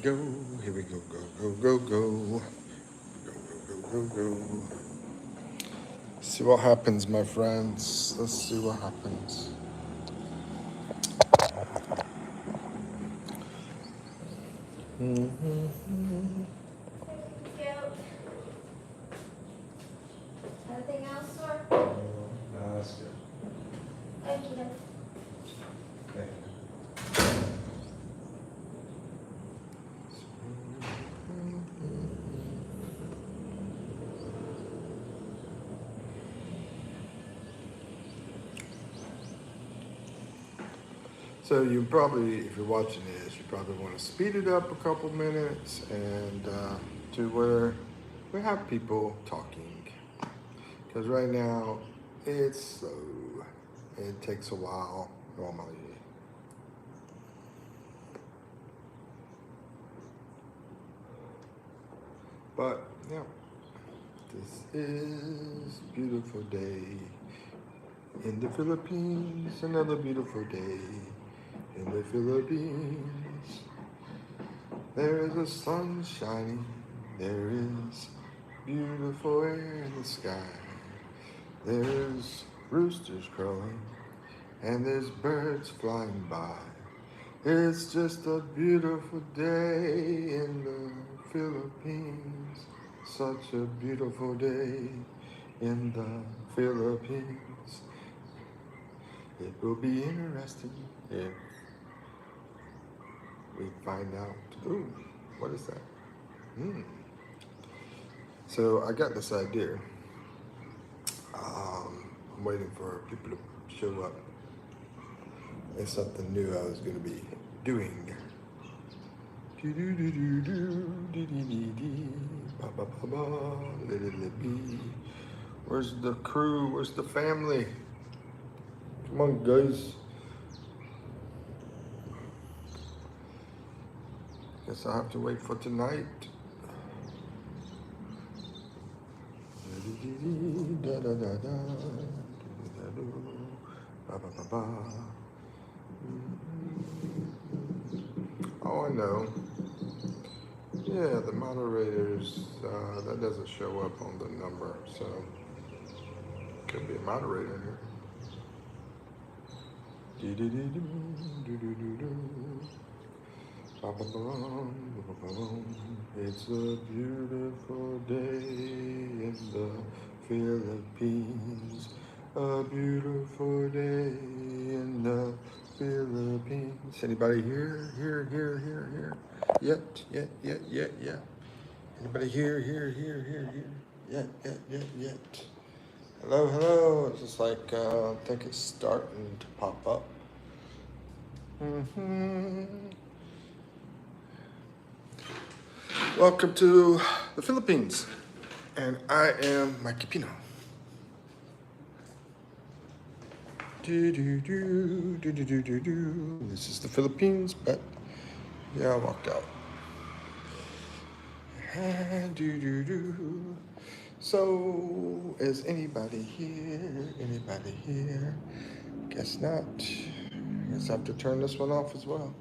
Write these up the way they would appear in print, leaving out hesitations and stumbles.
go. Here we go. Go, go, go, go. Go, go, go, go, go. See what happens, my friends. Let's see what happens. Anything else, sir? No, that's good. Thank you. Thank So you probably, if you're watching this, you probably want to speed it up a couple minutes and to where we have people talking. Because right now it's slow. It takes a while normally. But yeah, this is a beautiful day in the Philippines. Another beautiful day in the Philippines. There is a sun shining. There is beautiful air in the sky. There's roosters crowing and there's birds flying by. It's just a beautiful day in the Philippines. Such a beautiful day in the Philippines. It will be interesting if we find out. Ooh, what is that? So I got this idea. I'm waiting for people to show up. It's something new I was going to be doing. Where's the crew? Where's the family? Come on, guys. Guess I have to wait for tonight. Oh, I know. Yeah, the moderators, that doesn't show up on the number, so could be a moderator here. It's a beautiful day in the Philippines. A beautiful day in the Philippines. Anybody here? Here? Yet. Anybody here? Yet. Hello. It's just like, I think it's starting to pop up. Welcome to the Philippines, and I am Mikipino. This is the Philippines, but yeah, I walked out. So, is anybody here? Guess not. Guess I have to turn this one off as well.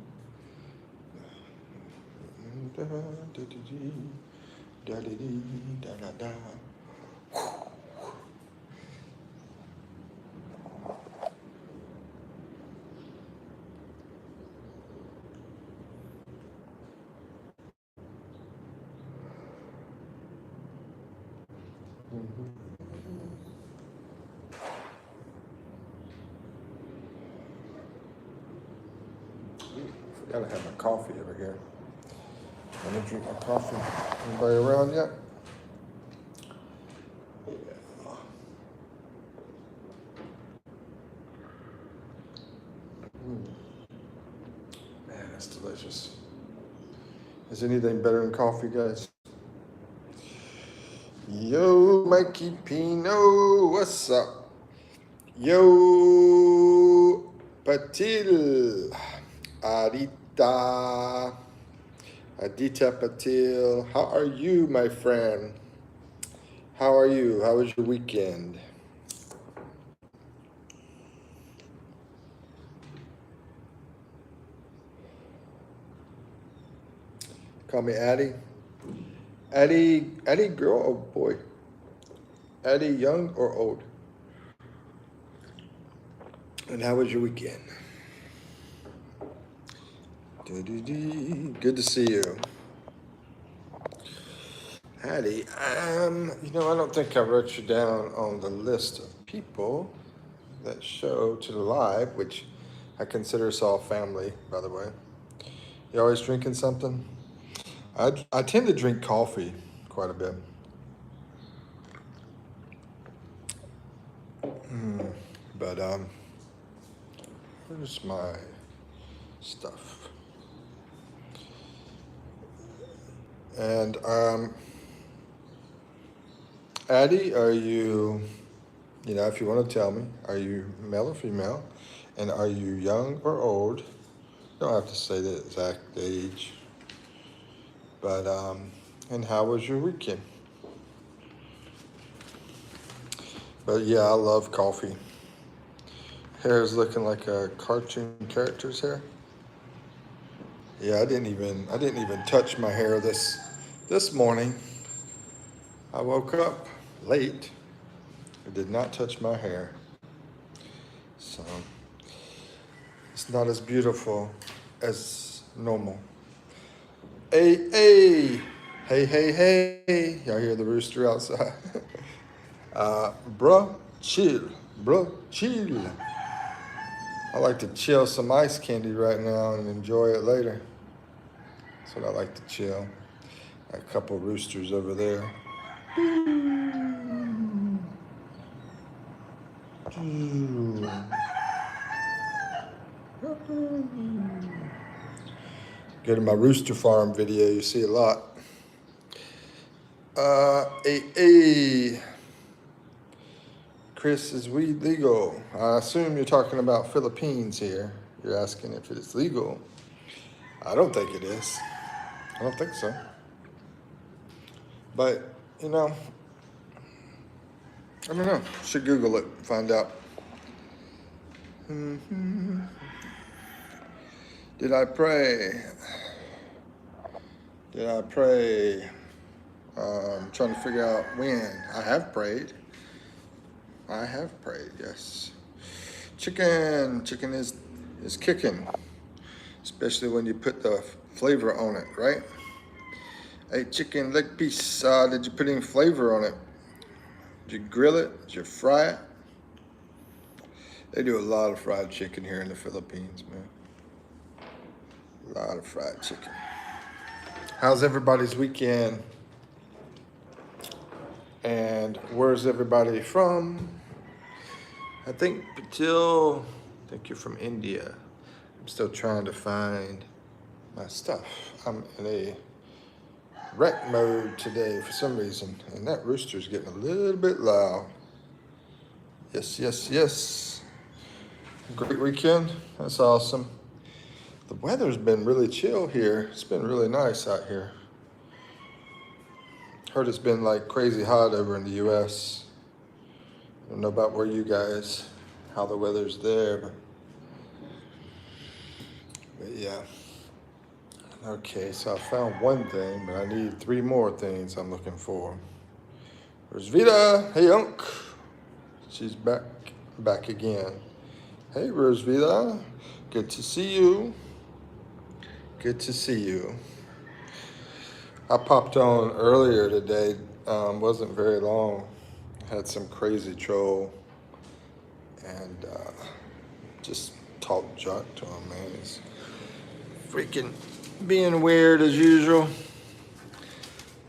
Forgot I have my coffee over here. I'm gonna drink my coffee. Anybody around yet? Man, that's delicious. Is anything better than coffee, guys? Yo, Mikipino, what's up? Yo, Patil, Adita Patil, how are you, my friend? How are you? How was your weekend? Call me Addie. Addie, girl or boy? Addie, young or old? And how was your weekend? Good to see you. Addie, I don't think I wrote you down on the list of people that show to the live, which I consider us all family, by the way. You always drinking something? I tend to drink coffee quite a bit. But where's my stuff? And Addie, are you, if you want to tell me, are you male or female? And are you young or old? You don't have to say the exact age. But, and how was your weekend? But yeah, I love coffee. Hair is looking like a cartoon character's hair. Yeah, I didn't even touch my hair this morning. I woke up late. I did not touch my hair. So it's not as beautiful as normal. Hey, hey, hey. Y'all hear the rooster outside? Bruh, chill. Bruh, chill. I like to chill some ice candy right now and enjoy it later. That's what I like to chill. A couple roosters over there. Go to my rooster farm video, you see a lot. Hey. Chris, is weed legal? I assume you're talking about Philippines here. You're asking if it's legal. I don't think it is. I don't think so. But, I don't know. Should Google it, find out. Did I pray? Trying to figure out when. I have prayed, yes. Chicken is kicking, especially when you put the flavor on it, right? Hey, chicken leg piece, did you put any flavor on it? Did you grill it? Did you fry it? They do a lot of fried chicken here in the Philippines, man. A lot of fried chicken. How's everybody's weekend? And where's everybody from? I think Patil, I think you're from India. I'm still trying to find my stuff. I'm in a wreck mode today for some reason, and that rooster's getting a little bit loud. Yes. Great weekend. That's awesome. The weather's been really chill here. It's been really nice out here. Heard it's been like crazy hot over in the US. I don't know about where you guys, how the weather's there, but yeah. Okay, so I found one thing, but I need 3 more things I'm looking for. Where's Vita? Hey, Unc. She's back again. Hey, Rosvita. Good to see you. I popped on earlier today. Wasn't very long. Had some crazy troll and just talked junk to him, man. He's freaking being weird as usual.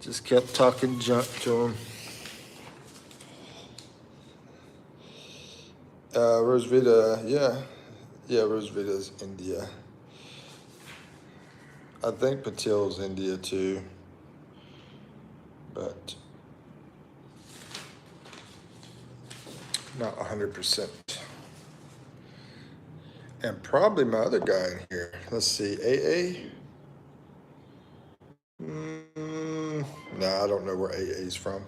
Just kept talking junk to him. Rosvita, yeah, Rosvita's India. I think Patil's India too, but not 100%. And probably my other guy in here. Let's see, AA. Nah, I don't know where AA's from.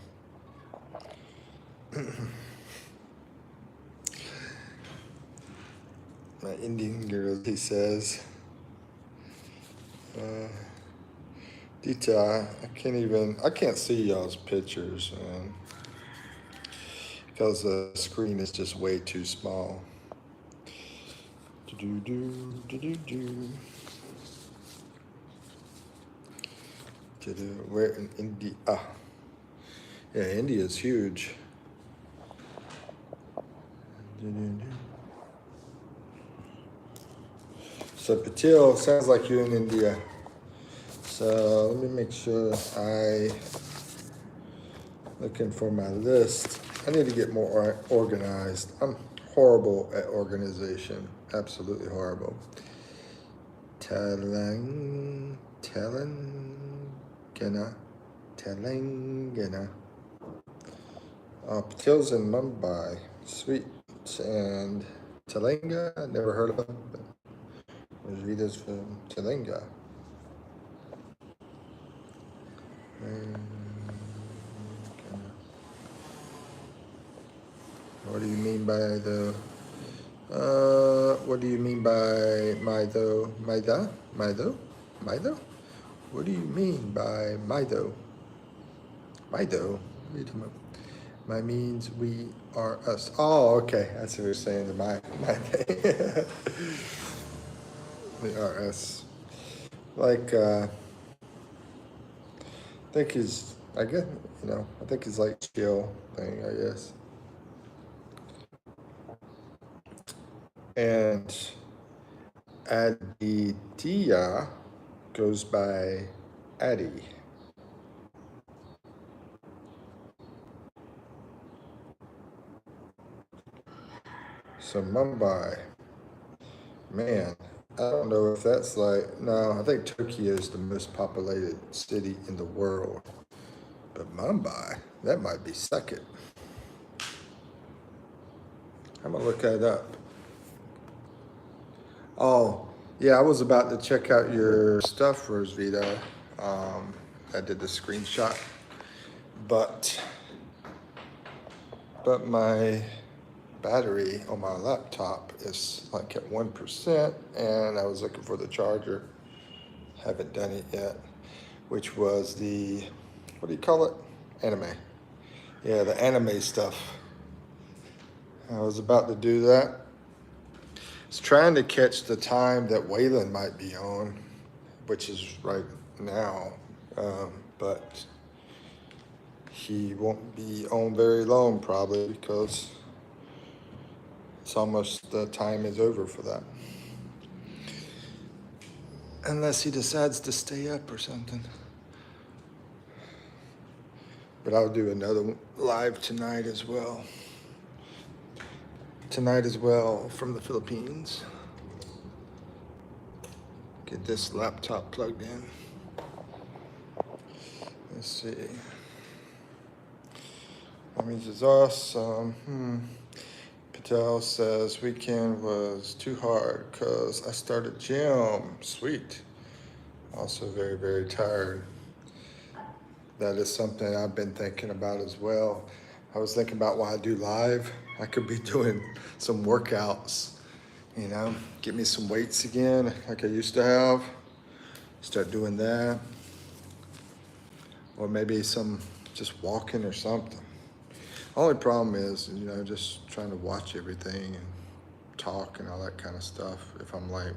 My Indian girl, he says. detail. I can't see y'all's pictures, man, because the screen is just way too small. Do do do do do. Where in India? Ah, yeah, India is huge. So Patil, sounds like you're in India. So let me make sure looking for my list. I need to get more organized. I'm horrible at organization. Absolutely horrible. Telangana. Patil's in Mumbai. Sweet. And Telanga, I never heard of it. Rita's from Telanga. What do you mean by the? What do you mean by Mido? Mida? Mido? Mido? What do you mean by Mido? Mido? What are you talking about? My means we are us. Oh, okay. That's what you're saying to my thing. We are us. Like, I think he's, I guess, I think he's like chill thing, I guess. And Aditya goes by Addy. So Mumbai, man, I don't know if that's like, no, I think Tokyo is the most populated city in the world. But Mumbai, that might be second. I'm gonna look that up. Oh, yeah, I was about to check out your stuff, Rosvita. I did the screenshot, but my battery on my laptop is like at 1%, and I was looking for the charger. Haven't done it yet, which was the, what do you call it? Anime. Yeah, the anime stuff. I was about to do that. I was trying to catch the time that Waylon might be on, which is right now, but he won't be on very long probably because it's almost the time is over for that. Unless he decides to stay up or something. But I'll do another live tonight as well. From the Philippines. Get this laptop plugged in. Let's see. That means it's awesome. Patel says weekend was too hard because I started gym. Sweet. Also very, very tired. That is something I've been thinking about as well. I was thinking about why I do live. I could be doing some workouts, get me some weights again like I used to have. Start doing that. Or maybe some just walking or something. Only problem is, just trying to watch everything and talk and all that kind of stuff. If I'm like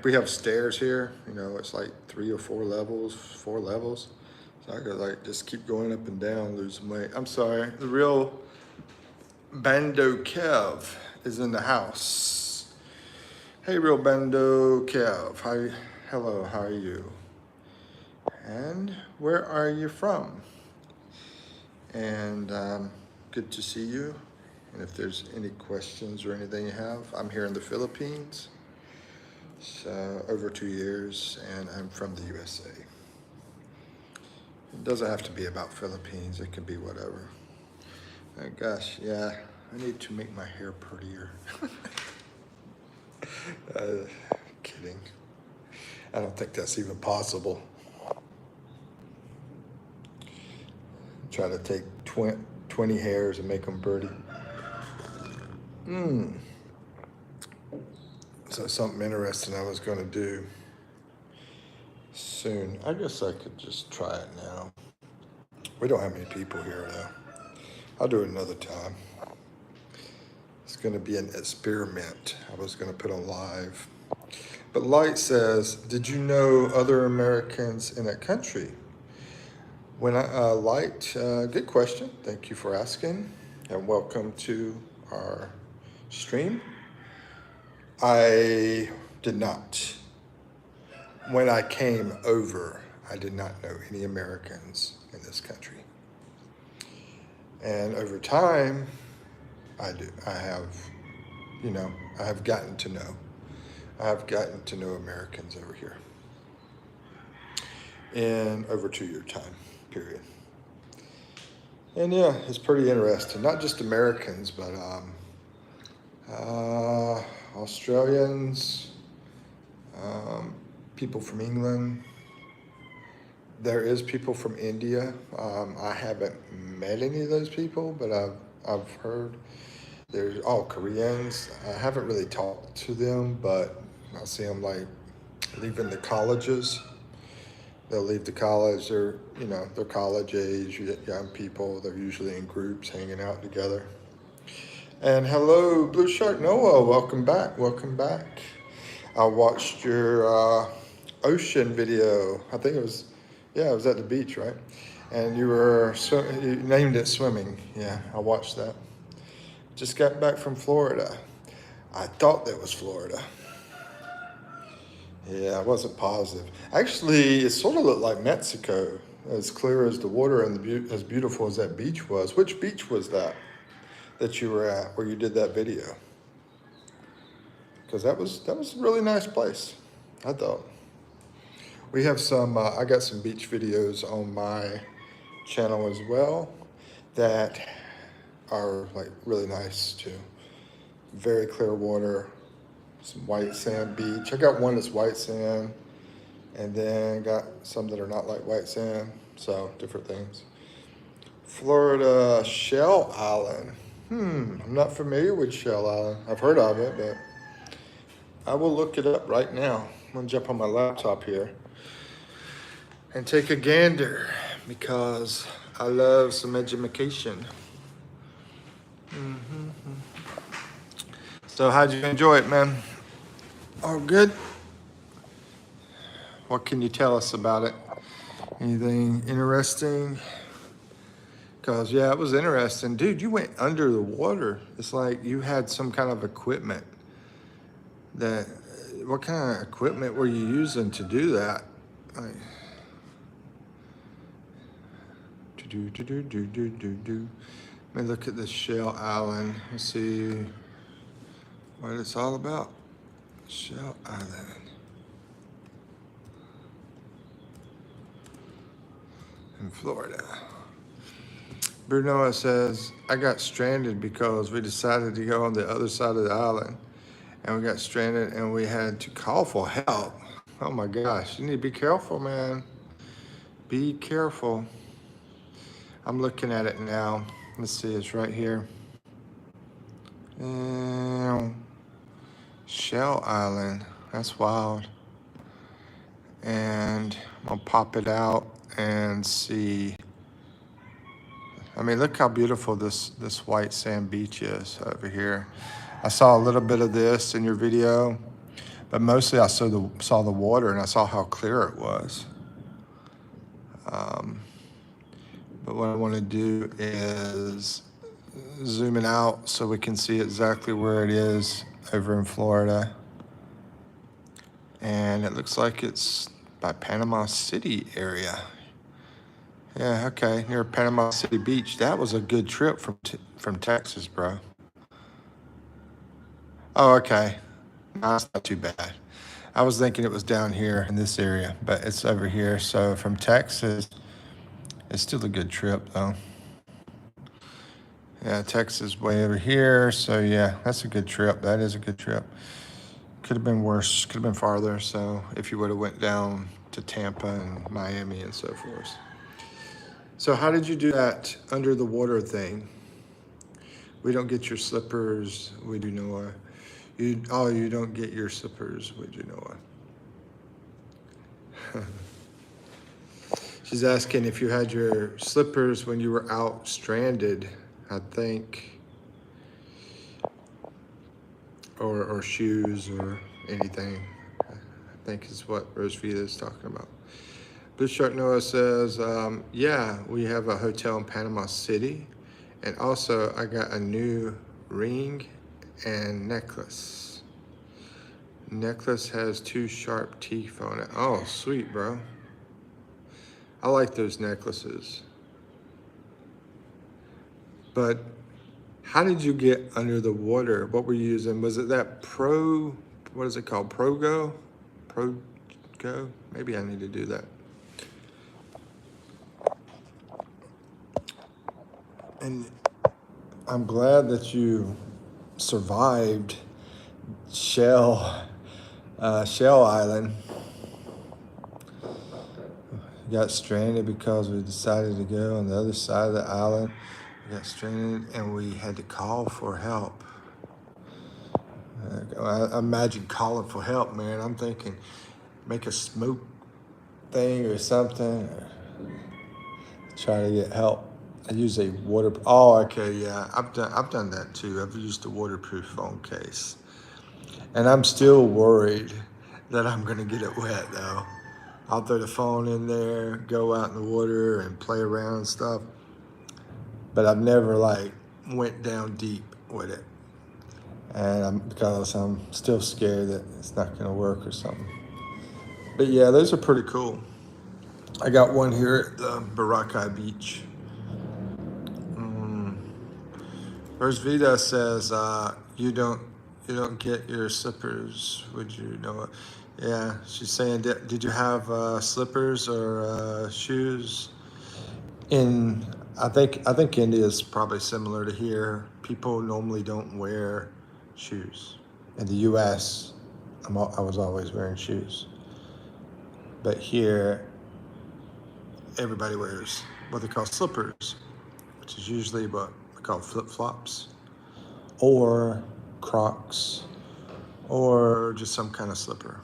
we have stairs here, it's like 3 or 4 levels. So I could like just keep going up and down, losing weight. I'm sorry, the real Bando Kev is in the house. Hey, real Bando Kev. Hello, how are you? And where are you from? And good to see you. And if there's any questions or anything you have, I'm here in the Philippines. So over 2 years, and I'm from the USA. It doesn't have to be about Philippines. It can be whatever. Oh gosh, yeah. I need to make my hair prettier. Kidding. I don't think that's even possible. Try to take 20 hairs and make them pretty. So something interesting I was going to do. soon. I guess I could just try it now. We don't have many people here though. I'll do it another time. It's gonna be an experiment. I was gonna put on live. But Light says, did you know other Americans in that country? Light, good question. Thank you for asking, and welcome to our stream. I did not. When I came over, I did not know any Americans in this country. And over time, I do. I have gotten to know. I have gotten to know Americans over here in over 2 year time period. And yeah, it's pretty interesting. Not just Americans, but Australians, people from England. There is people from India. I haven't met any of those people, but I've heard. There's all Koreans. I haven't really talked to them, but I see them like leaving the colleges. They'll leave the college. They're college age, young people. They're usually in groups hanging out together. And hello, Blue Shark Noah. Welcome back. Welcome back. I watched your ocean video. I think it was at the beach, right? And you named it swimming. Yeah, I watched that. Just got back from Florida. I thought that was Florida. Yeah, I wasn't positive. Actually, it sort of looked like Mexico, as clear as the water and as beautiful as that beach was. Which beach was that you were at where you did that video? Because that was a really nice place, I thought. We have I got some beach videos on my channel as well that are like really nice too. Very clear water, some white sand beach. I got one that's white sand, and then got some that are not like white sand, so different things. Florida Shell Island. I'm not familiar with Shell Island. I've heard of it, but I will look it up right now. I'm gonna jump on my laptop here and take a gander because I love some education. So how'd you enjoy it, man? All good? What can you tell us about it? Anything interesting? Because, yeah, it was interesting. Dude, you went under the water. It's like you had some kind of equipment. What kind of equipment were you using to do that? Like, Let me look at this Shell Island. Let's see what it's all about. Shell Island. In Florida. Bruno says, I got stranded because we decided to go on the other side of the island. And we got stranded and we had to call for help. Oh my gosh, you need to be careful, man. Be careful. I'm looking at it now. Let's see, it's right here. Shell Island, that's wild. And I'll pop it out and see. I mean, look how beautiful this white sand beach is over here. I saw a little bit of this in your video, but mostly I saw the water and I saw how clear it was. But what I want to do is zoom it out so we can see exactly where it is over in Florida. And it looks like it's by Panama City area. Yeah, okay, near Panama City Beach. That was a good trip from Texas, bro. Oh, okay. No, it's not too bad. I was thinking it was down here in this area, but it's over here. So from Texas, it's still a good trip, though. Yeah, Texas way over here. So yeah, that's a good trip. That is a good trip. Could have been worse. Could have been farther. So if you would have went down to Tampa and Miami and so forth. So how did you do that under the water thing? We don't get your slippers. We do Noah. You don't get your slippers. We do Noah. She's asking if you had your slippers when you were out stranded, I think, or shoes or anything. I think is what Rosevita is talking about. Blue Shark Noah says, yeah, we have a hotel in Panama City. And also, I got a new ring and necklace. Necklace has 2 sharp teeth on it. Oh, sweet, bro. I like those necklaces. But how did you get under the water? What were you using? Was it that what is it called? Progo? Progo? Maybe I need to do that. And I'm glad that you survived Shell Island. We got stranded because we decided to go on the other side of the island. We got stranded and we had to call for help. I imagine calling for help, man. I'm thinking make a smoke thing or something. Or try to get help. I use a Oh, okay, yeah. I've done that too. I've used a waterproof phone case, and I'm still worried that I'm gonna get it wet though. I'll throw the phone in there, go out in the water, and play around and stuff. But I've never like went down deep with it, and because I'm still scared that it's not gonna work or something. But yeah, those are pretty cool. I got one here at the Boracay Beach. Rosvita says, you don't get your slippers, would you know it? Yeah, she's saying, did you have slippers or shoes? I think India is probably similar to here. People normally don't wear shoes. In the U.S., I was always wearing shoes, but here, everybody wears what they call slippers, which is usually what we call flip-flops, or Crocs, or just some kind of slipper.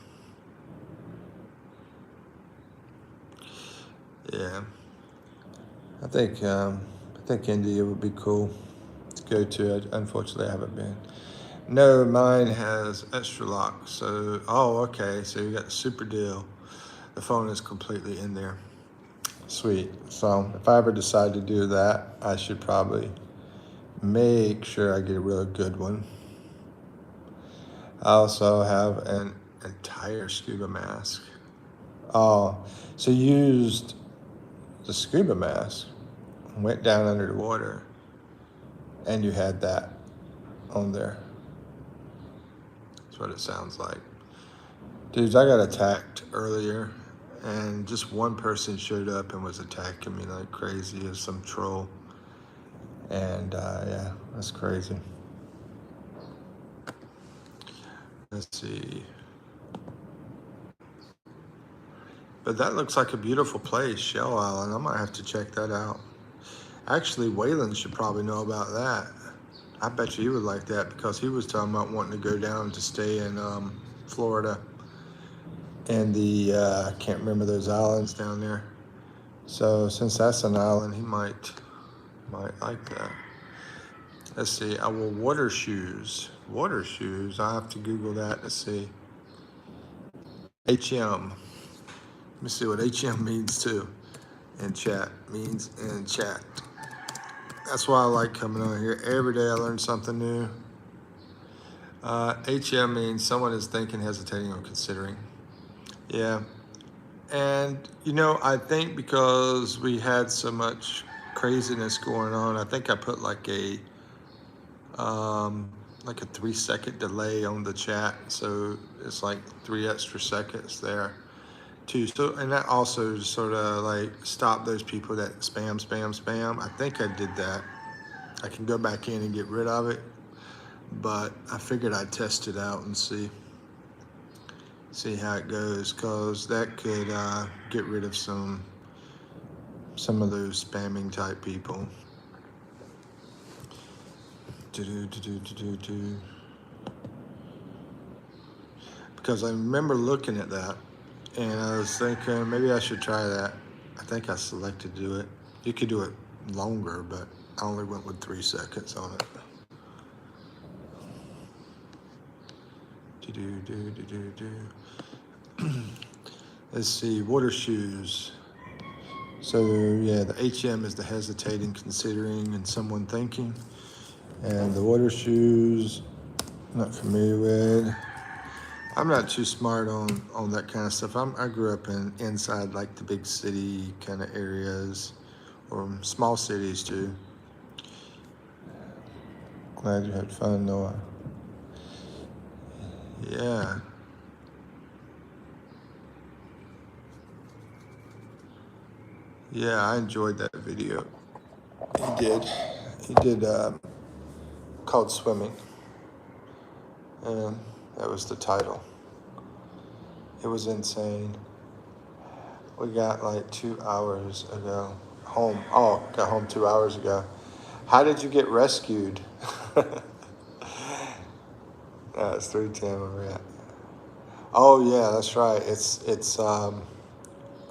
Yeah, I think India would be cool to go to. Unfortunately, I haven't been. No, mine has extra lock. So, okay. So you got the super deal. The phone is completely in there. Sweet. So if I ever decide to do that, I should probably make sure I get a really good one. I also have an entire scuba mask. Oh, so you used the scuba mask, went down under the water, and you had that on there. That's what it sounds like. Dudes, I got attacked earlier, and just one person showed up and was attacking me like crazy as some troll. And yeah, that's crazy. Let's see. But that looks like a beautiful place, Shell Island. I might have to check that out. Actually, Waylon should probably know about that. I bet you he would like that because he was talking about wanting to go down to stay in Florida. And I can't remember those islands down there. So since that's an island, he might like that. Let's see, I will water shoes. Water shoes, I have to Google that to see. HM. Let me see what HM means too. In chat, means in chat. That's why I like coming on here. Every day I learn something new. HM means someone is thinking, hesitating, or considering. Yeah. And, I think because we had so much craziness going on, I think I put like a 3-second delay on the chat. So it's like 3 extra seconds there too. So, and that also sort of like stopped those people that spam. I think I did that. I can go back in and get rid of it, but I figured I'd test it out and see how it goes, because that could get rid of some of those spamming type people. Because I remember looking at that and I was thinking maybe I should try that. I think I selected to do it. You could do it longer, but I only went with 3 seconds on it. Let's see, water shoes. So yeah, the HM is the hesitating, considering, and someone thinking. And the water shoes, not familiar with. I'm not too smart on that kind of stuff. I grew up inside like the big city kind of areas, or small cities too. Glad you had fun, Noah. Yeah. Yeah, I enjoyed that video. He did. He did called Swimming. And that was the title. It was insane. We got like 2 hours ago home. Oh, got home 2 hours ago. How did you get rescued? It's 3:10 where we're at. Oh yeah, that's right. It's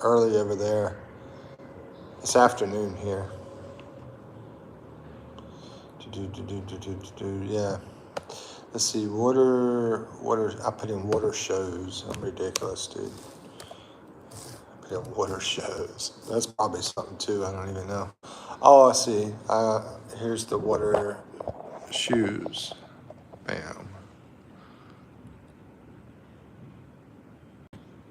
early over there. It's afternoon here. Yeah. Let's see, water. I put in water shows. I'm ridiculous, dude. I put in water shows. That's probably something too. I don't even know. Oh, I see. Here's the water shoes. Bam.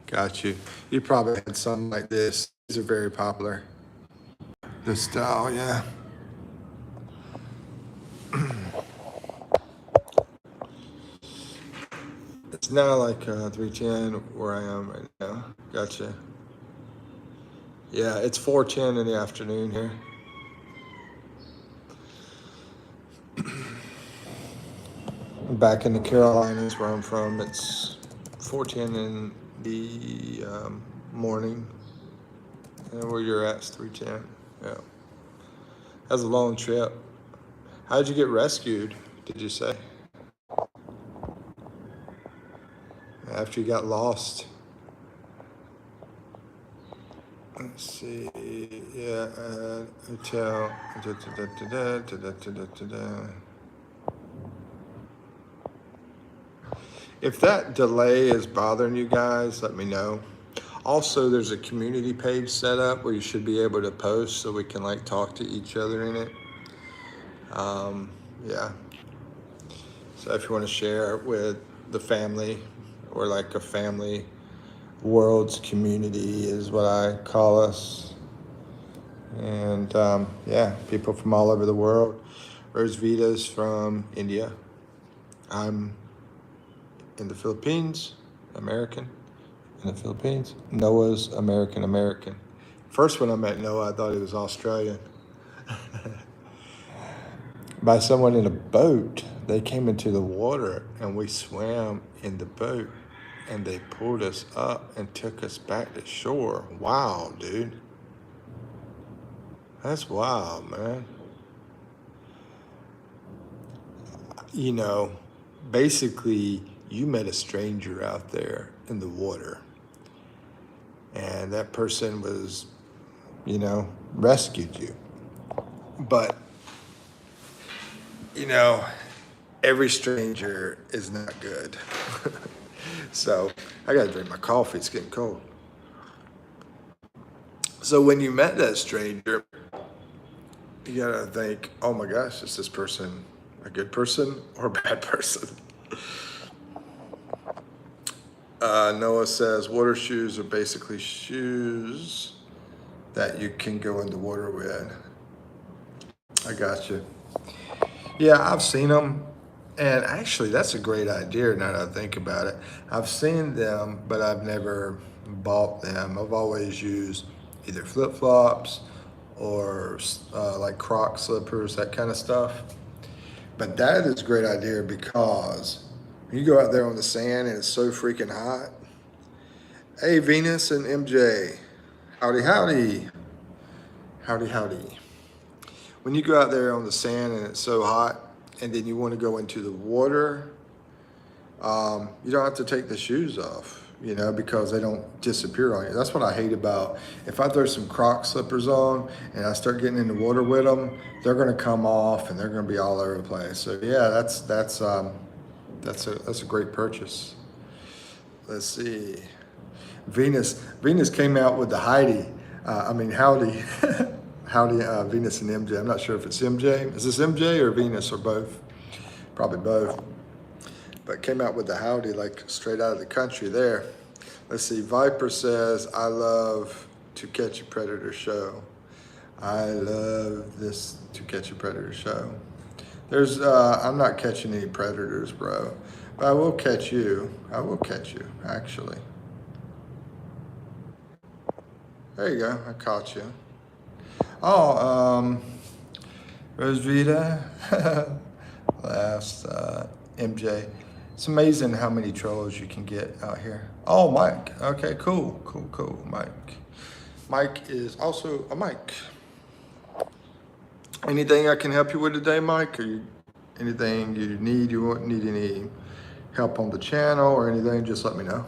Got you. You probably had something like this. These are very popular. This style, yeah. It's now like 3:10 where I am right now. Gotcha. Yeah, it's 4:10 in the afternoon here. Back in the Carolinas where I'm from, it's 4:10 in the morning. And where you're at, it's 3:10. Yeah. That was a long trip. How'd you get rescued, did you say? After you got lost? Let's see. Yeah, hotel. If that delay is bothering you guys, let me know. Also, there's a community page set up where you should be able to post so we can like talk to each other in it. Yeah. So if you want to share it with the family, or like a family world's community is what I call us. And yeah, people from all over the world. Rosvita's from India. I'm in the Philippines, American in the Philippines. Noah's American. First when I met Noah, I thought he was Australian. By someone in a boat. They came into the water and we swam in the boat and they pulled us up and took us back to shore. Wow, dude. That's wild, man. You know, basically, you met a stranger out there in the water. And that person was, rescued you. But, every stranger is not good. So I gotta drink my coffee, it's getting cold. So when you met that stranger, you gotta think, oh my gosh, is this person a good person or a bad person? Noah says water shoes are basically shoes that you can go in the water with. I got you. Yeah, I've seen them. And actually, that's a great idea now that I think about it. I've seen them, but I've never bought them. I've always used either flip-flops or like Croc slippers, that kind of stuff. But that is a great idea because you go out there on the sand and it's so freaking hot. Hey, Venus and MJ. Howdy, howdy. Howdy, howdy. When you go out there on the sand and it's so hot, and then you want to go into the water, you don't have to take the shoes off. you know, because they don't disappear on you. That's what I hate about, if I throw some Croc slippers on and I start getting in the water with them, they're gonna come off and they're gonna be all over the place. So yeah, that's a great purchase. Let's see. Venus came out with the Heidi. Howdy, Howdy, Venus and MJ. I'm not sure if it's MJ. Is this MJ or Venus or both? Probably both. But came out with the Howdy like straight out of the country there. Let's see. Viper says, I love To Catch a Predator show. I love this To Catch a Predator show. I'm not catching any predators, bro. But I will catch you. I will catch you, actually. There you go. I caught you. Oh, Rosvita. Last, MJ. It's amazing how many trolls you can get out here. Oh, Mike. Okay, cool. Mike. Mike is also a Mike. Anything I can help you with today, Mike? Or anything you need? You won't need any help on the channel or anything? Just let me know.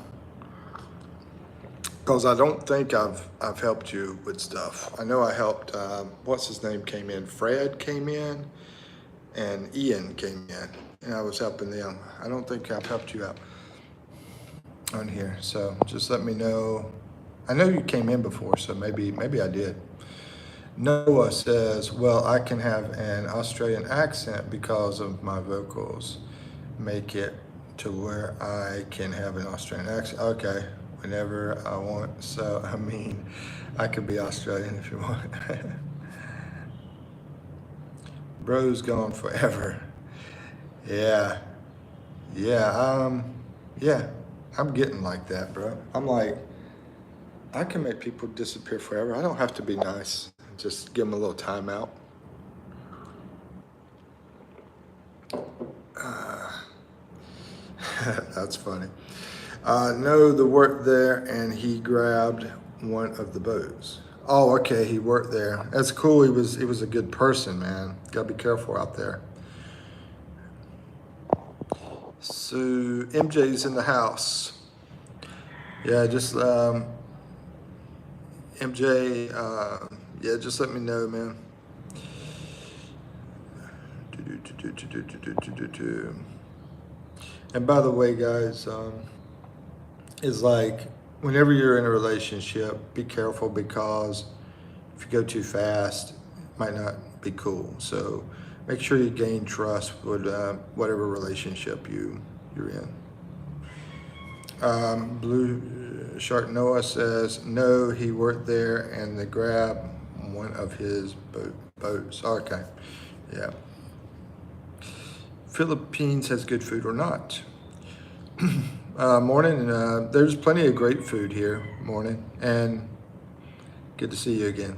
Because I don't think I've helped you with stuff. I know I helped. What's his name came in? Fred came in, and Ian came in, and I was helping them. I don't think I've helped you out on here. So just let me know. I know you came in before, so maybe I did. Noah says, well, I can have an Australian accent because of my vocals. Make it to where I can have an Australian accent. Okay, whenever I want. So, I could be Australian if you want. Bro's gone forever. Yeah, I'm getting like that, bro. I'm like, I can make people disappear forever. I don't have to be nice. Just give them a little timeout. That's funny. No, the work there, and he grabbed one of the boats. Oh, okay, he worked there. That's cool. He was a good person, man. Gotta be careful out there. So MJ's in the house. Yeah, just MJ. Yeah, just let me know, man. And by the way, guys, it's like whenever you're in a relationship, be careful, because if you go too fast, it might not be cool. So make sure you gain trust with whatever relationship you're in. Blue Shark Noah says, no, he worked there and they grabbed one of his boats. Okay, yeah. Philippines has good food or not? Morning. There's plenty of great food here. Morning, and good to see you again.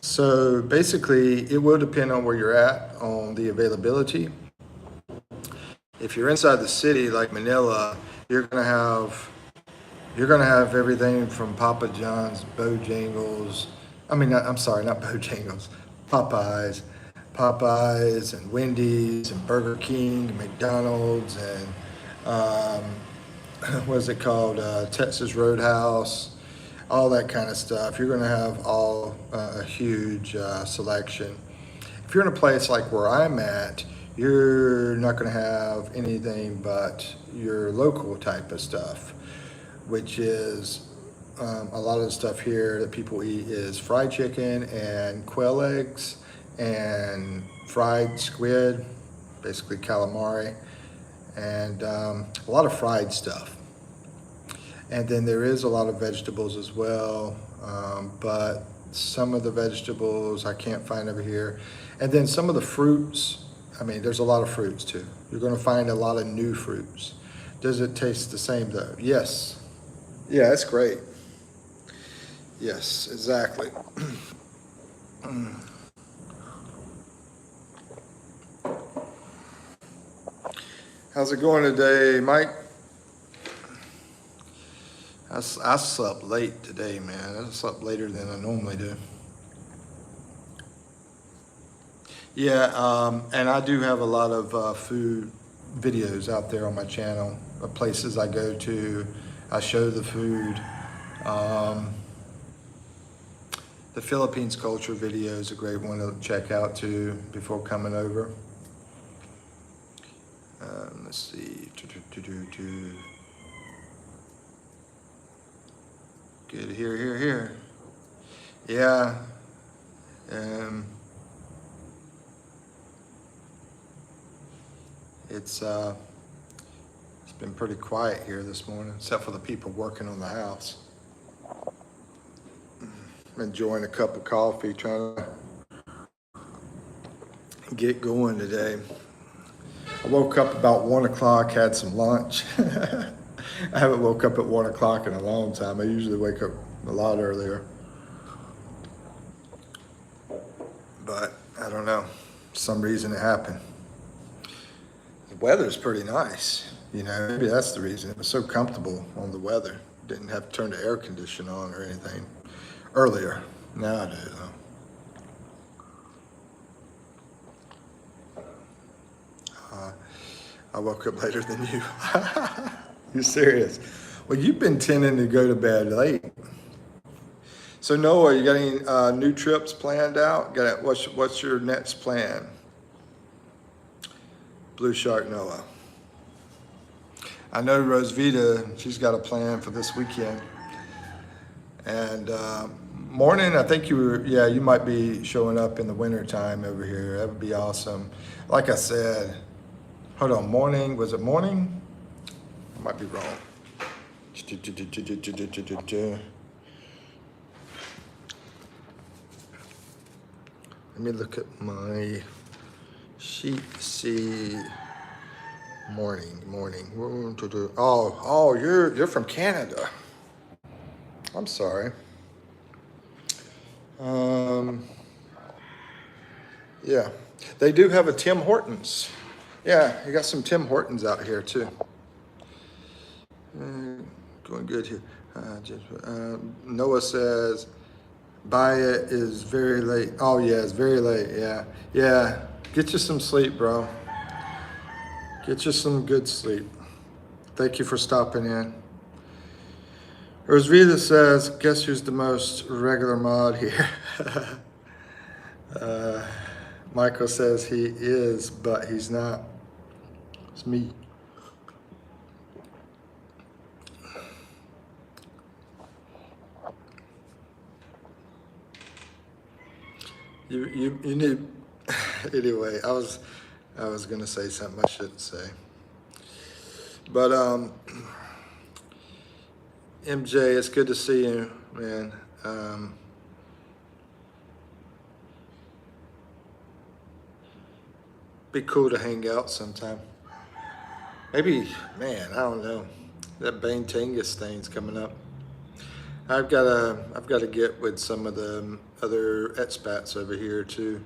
So basically, it will depend on where you're at on the availability. If you're inside the city like Manila, you're gonna have everything from Papa John's, Bojangles. I'm sorry, not Bojangles, Popeyes and Wendy's and Burger King and McDonald's and what is it called? Texas Roadhouse, all that kind of stuff. You're gonna have a huge selection. If you're in a place like where I'm at, you're not gonna have anything but your local type of stuff, which is a lot of the stuff here that people eat is fried chicken and quail eggs and fried squid, basically calamari, and a lot of fried stuff. And then there is a lot of vegetables as well, but some of the vegetables I can't find over here. And then some of the fruits, there's a lot of fruits too. You're gonna find a lot of new fruits. Does it taste the same though? Yes. Yeah, that's great. Yes, exactly. How's it going today, Mike? I slept late today, man. I slept later than I normally do. Yeah, and I do have a lot of food videos out there on my channel of places I go to. I show the food. The Philippines culture video is a great one to check out too before coming over. Let's see. Good. Here. Yeah. It's been pretty quiet here this morning, except for the people working on the house. I'm enjoying a cup of coffee, trying to get going today. I woke up about 1 o'clock, had some lunch. I haven't woke up at 1 o'clock in a long time. I usually wake up a lot earlier. But I don't know, for some reason it happened. The weather's pretty nice. You know, maybe that's the reason. It was so comfortable on the weather. Didn't have to turn the air conditioner on or anything earlier. Now I do though. I woke up later than you. You're serious? Well, you've been tending to go to bed late. So Noah, you got any new trips planned out? What's your next plan? Blue Shark Noah. I know Rosvita, she's got a plan for this weekend. And morning, I think you might be showing up in the winter time over here. That would be awesome. Like I said, hold on, morning, was it morning? I might be wrong. Let me look at my sheet to see. Morning. Oh, you're from Canada. I'm sorry. Yeah, they do have a Tim Hortons. Yeah, you got some Tim Hortons out here too. Going good here. Noah says, buy it is very late. Oh yeah, it's very late. Yeah. Get you some sleep, bro. Get you some good sleep. Thank you for stopping in. Rosvita says, guess who's the most regular mod here? Michael says he is, but he's not. It's me. You need, anyway, I was gonna say something I shouldn't say. But MJ, it's good to see you, man. Be cool to hang out sometime. Maybe, man, I don't know. That Bane Tangus thing's coming up. I've got to get with some of the other expats over here too.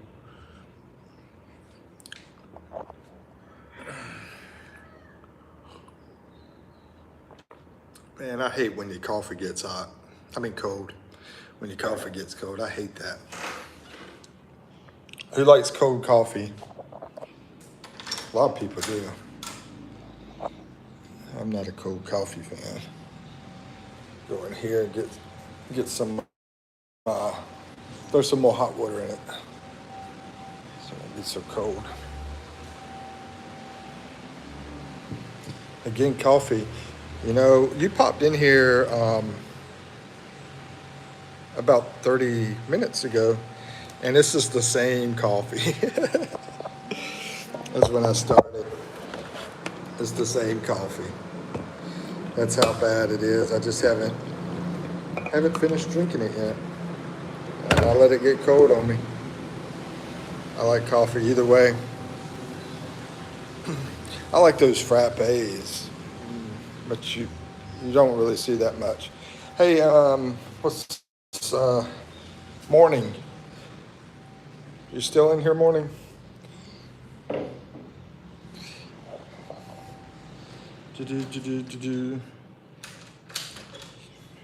Man, I hate when your coffee gets hot. I mean cold. When your coffee gets cold, I hate that. Who likes cold coffee? A lot of people do. I'm not a cold coffee fan. Go in here and get some, throw some more hot water in it. So it won't be so cold. Again, coffee. You know, you popped in here about 30 minutes ago, and this is the same coffee as when I started. It's the same coffee. That's how bad it is. I just haven't finished drinking it yet. And I let it get cold on me. I like coffee either way. I like those frappes, but you don't really see that much. Hey, what's morning? You still in here, morning?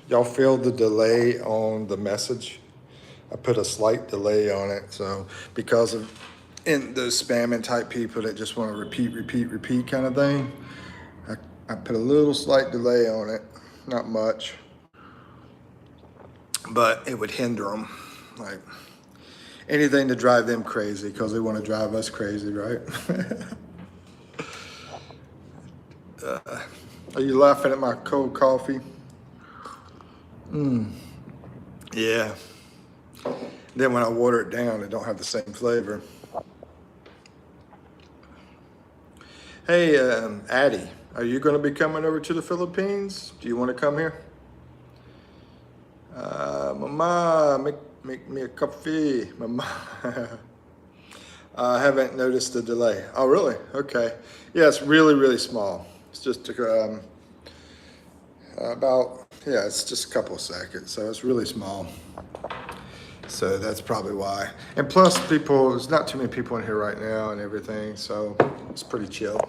Y'all feel the delay on the message? I put a slight delay on it, so because of and those spamming type people that just want to repeat kind of thing. I put a little slight delay on it, not much, but it would hinder them. Like anything to drive them crazy because they want to drive us crazy, right? Are you laughing at my cold coffee? Yeah. Then when I water it down, it don't have the same flavor. Hey, Addie, are you going to be coming over to the Philippines? Do you want to come here? Mama, make me a coffee. Mama. I haven't noticed the delay. Oh, really? Okay. Yeah, it's really, really small. It's just it's just a couple of seconds. So it's really small. So that's probably why. And plus there's not too many people in here right now and everything. So it's pretty chill.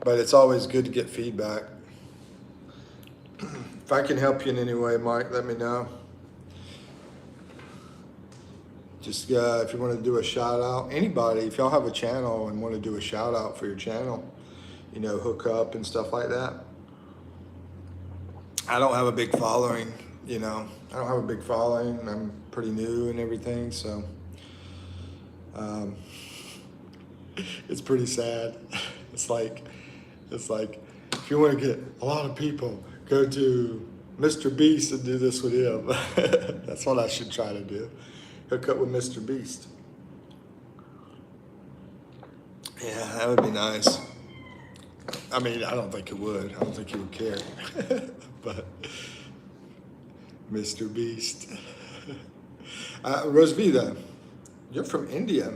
But it's always good to get feedback. If I can help you in any way, Mike, let me know. Just if you want to do a shout out, anybody, if y'all have a channel and want to do a shout out for your channel, hook up and stuff like that. I don't have a big following, I don't have a big following. I'm pretty new and everything, so it's pretty sad. It's like if you want to get a lot of people, go to Mr. Beast and do this with him. That's what I should try to do. Hook up with Mr. Beast. Yeah, that would be nice. I mean, I don't think it would. I don't think he would care. But Mr. Beast. Rosvita, you're from India.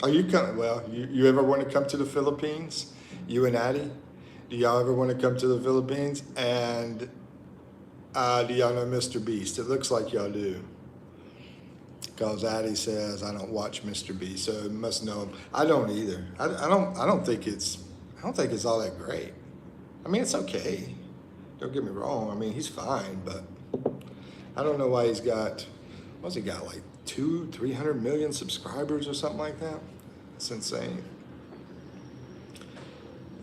Are you coming? Well, you ever want to come to the Philippines? You and Addie? Do y'all ever want to come to the Philippines? And do y'all know Mr. Beast? It looks like y'all do. Because Addie says I don't watch Mr. Beast, so it must know him. I don't either. I don't think it's all that great. I mean, it's okay. Don't get me wrong. I mean, he's fine, but I don't know why he's got, what's he got, like 300 million subscribers or something like that? It's insane.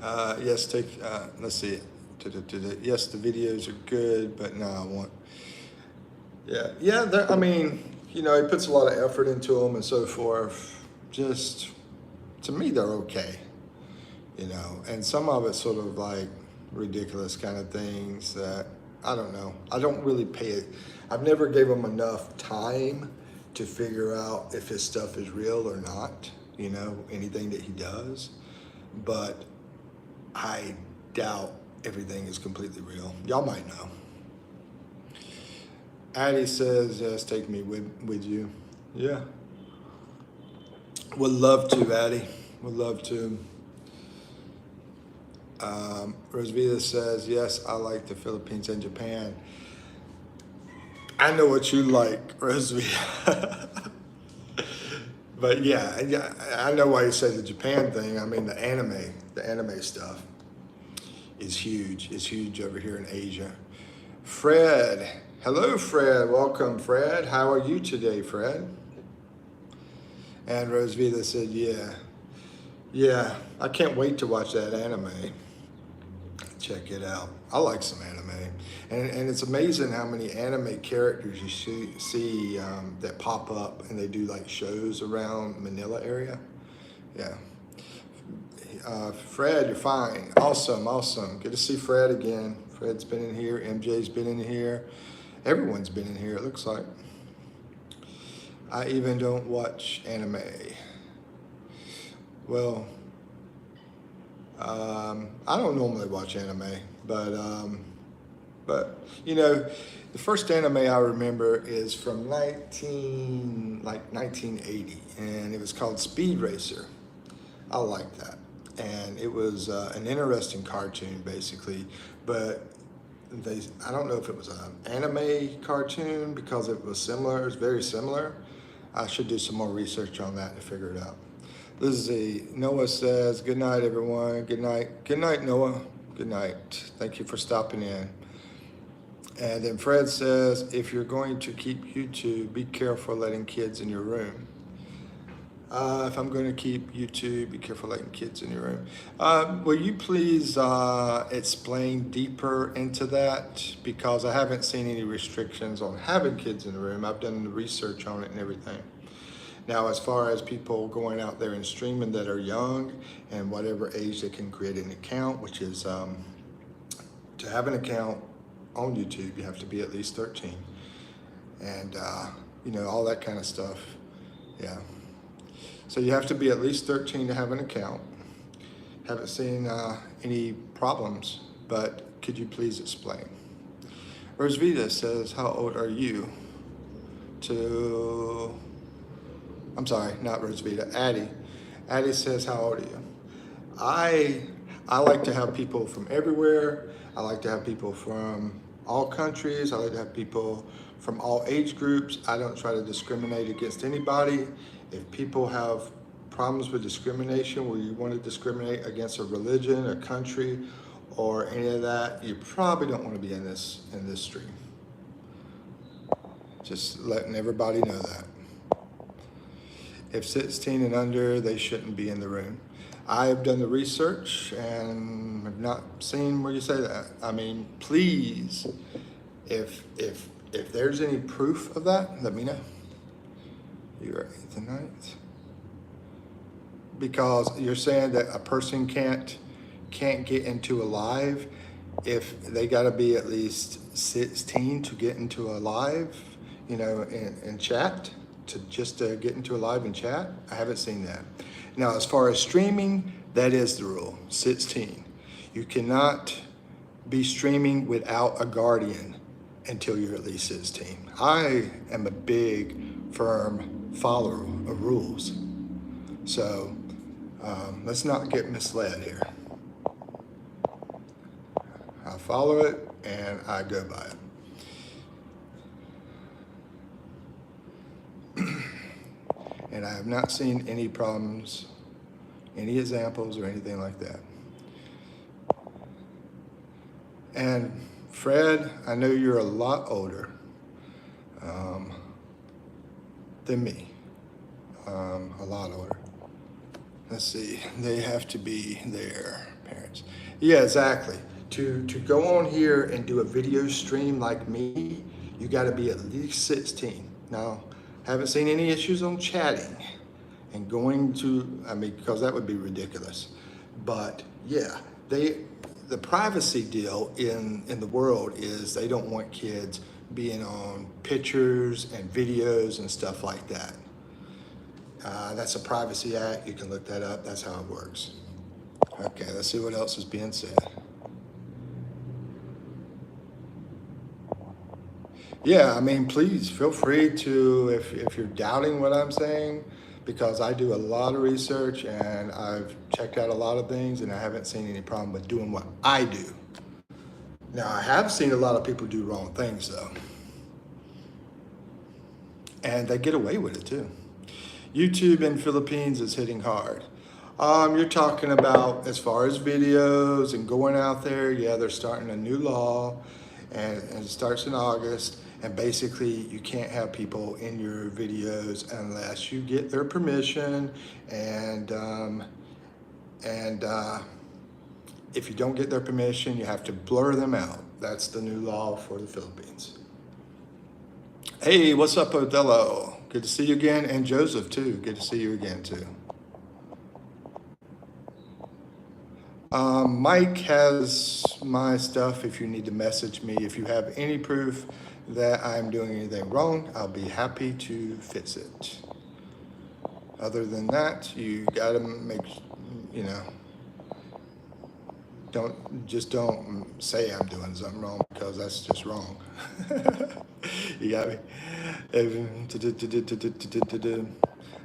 Yes, let's see. Yes, the videos are good, but no, I want, I mean, he puts a lot of effort into them and so forth. Just, to me, they're okay, and some of it's sort of like ridiculous kind of things that, I don't know. I don't really pay it. I've never gave him enough time to figure out if his stuff is real or not, anything that he does. But I doubt everything is completely real. Y'all might know. Addie says, yes, take me with you. Yeah. Would love to, Addie. Would love to. Rosvita says, yes, I like the Philippines and Japan. I know what you like, Rosvita. But yeah, I know why you say the Japan thing. I mean, the anime stuff is huge. It's huge over here in Asia. Fred. Hello, Fred. Welcome, Fred. How are you today, Fred? And Rosvita said, yeah, I can't wait to watch that anime. Check it out. I like some anime. And it's amazing how many anime characters you see that pop up and they do like shows around Manila area. Yeah. Fred, you're fine. Awesome. Good to see Fred again. Fred's been in here. MJ's been in here. Everyone's been in here, it looks like. I even don't watch anime. Well, I don't normally watch anime, but the first anime I remember is from 1980, and it was called Speed Racer. I like that, and it was an interesting cartoon, basically, but I don't know if it was an anime cartoon because it was similar. It was very similar. I should do some more research on that to figure it out. Lizzie, Noah says, good night, everyone. Good night. Good night, Noah. Good night. Thank you for stopping in. And then Fred says, if you're going to keep YouTube, be careful letting kids in your room. If I'm going to keep YouTube, be careful letting kids in your room. Will you please explain deeper into that? Because I haven't seen any restrictions on having kids in the room. I've done the research on it and everything. Now, as far as people going out there and streaming that are young and whatever age they can create an account, which is to have an account on YouTube, you have to be at least 13. And, you know, all that kind of stuff. Yeah. So you have to be at least 13 to have an account. Haven't seen any problems, but could you please explain? Rosvita says, how old are you? I'm sorry, not Rosvita, Addie. Addie says, how old are you? I like to have people from everywhere. I like to have people from all countries. I like to have people from all age groups. I don't try to discriminate against anybody. If people have problems with discrimination, where you want to discriminate against a religion, a country, or any of that, you probably don't want to be in this stream. Just letting everybody know that. If 16 and under, they shouldn't be in the room. I have done the research and have not seen where you say that. I mean, please, if there's any proof of that, let me know. You're 8th and 9th. Because you're saying that a person can't get into a live if they got to be at least 16 to get into a live, you know, in chat, to get into a live and chat. I haven't seen that. Now, as far as streaming, that is the rule, 16. You cannot be streaming without a guardian until you're at least 16. I am a big, firm follower of rules. So let's not get misled here. I follow it and I go by it. And I have not seen any problems, any examples or anything like that. And Fred, I know you're a lot older than me, a lot older. Let's see, they have to be their parents. Yeah, exactly. To go on here and do a video stream like me, you gotta be at least 16. Now, haven't seen any issues on chatting and going to, I mean, because that would be ridiculous. But yeah, the privacy deal in the world is they don't want kids being on pictures and videos and stuff like that. That's a privacy act. You can look that up. That's how it works. Okay, let's see what else is being said. Yeah, I mean, please feel free to, if you're doubting what I'm saying, because I do a lot of research and I've checked out a lot of things and I haven't seen any problem with doing what I do. Now, I have seen a lot of people do wrong things though. And they get away with it too. YouTube in Philippines is hitting hard. You're talking about as far as videos and going out there, yeah, they're starting a new law and it starts in August. And basically you can't have people in your videos unless you get their permission. And if you don't get their permission, you have to blur them out. That's the new law for the Philippines. Hey, what's up, Odello? Good to see you again. And Joseph too, good to see you again too. Mike has my stuff if you need to message me. If you have any proof that I'm doing anything wrong, I'll be happy to fix it. Other than that, you gotta make, you know, don't say I'm doing something wrong, because that's just wrong. You got me?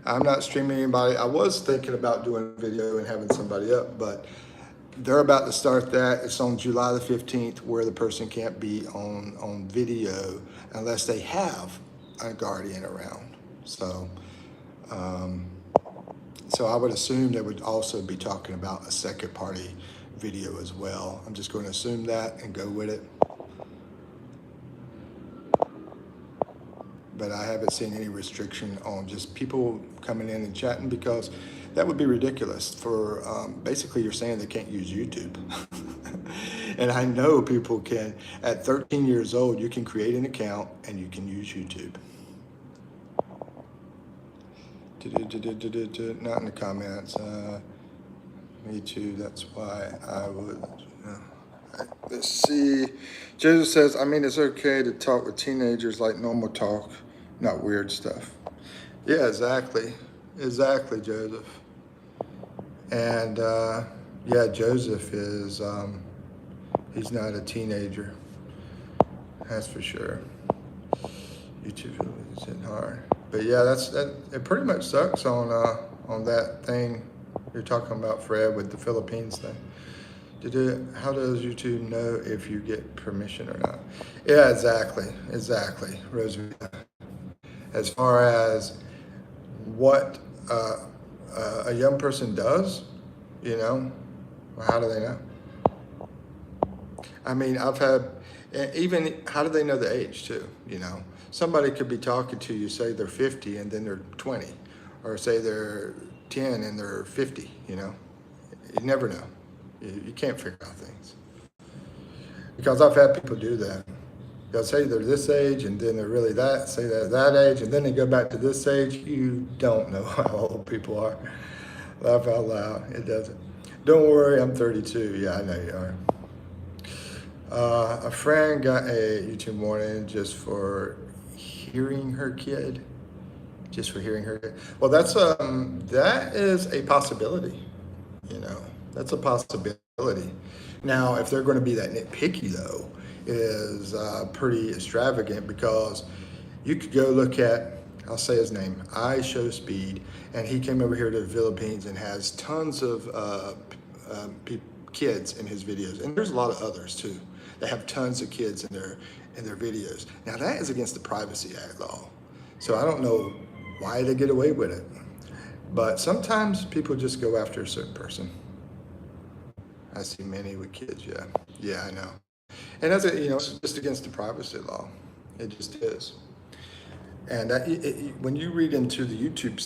I'm not streaming anybody. I was thinking about doing a video and having somebody up, but they're about to start that. It's on July the 15th, where the person can't be on video unless they have a guardian around. So I would assume they would also be talking about a second party video as well. I'm just going to assume that and go with it. but I haven't seen any restriction on just people coming in and chatting, because that would be ridiculous. For basically, you're saying they can't use YouTube. And I know people can. At 13 years old, you can create an account and you can use YouTube. Not in the comments. Me too. That's why I would. Let's see. Joseph says, I mean, it's okay to talk with teenagers like normal talk, not weird stuff. Yeah, exactly. Exactly, Joseph. And yeah, Joseph is, he's not a teenager. That's for sure. YouTube is hitting hard. But yeah, it pretty much sucks on that thing you're talking about, Fred, with the Philippines thing. How does YouTube know if you get permission or not? Yeah, exactly, Rosita. As far as what a young person does, well, how do they know? I mean, I've had, even, how do they know the age too, Somebody could be talking to you, say they're 50 and then they're 20, or say they're 10 and they're 50, You never know. You can't figure out things. Because I've had people do that. They'll say they're this age and then they're really say they're that age, and then they go back to this age. You don't know how old people are. Laugh out loud. It doesn't. Don't worry, I'm 32. Yeah, I know you are. A friend got a YouTube warning just for hearing her kid. Well, that is a possibility. That's a possibility. Now, if they're going to be that nitpicky, though, is pretty extravagant, because you could go look at, I'll say his name, I Show Speed, and he came over here to the Philippines and has tons of kids in his videos, and there's a lot of others too. They have tons of kids in their videos. Now, that is against the Privacy Act law, so I don't know why they get away with it. But sometimes people just go after a certain person. I see many with kids, yeah. Yeah, I know. And that's it's just against the privacy law. It just is. And when you read into the YouTube,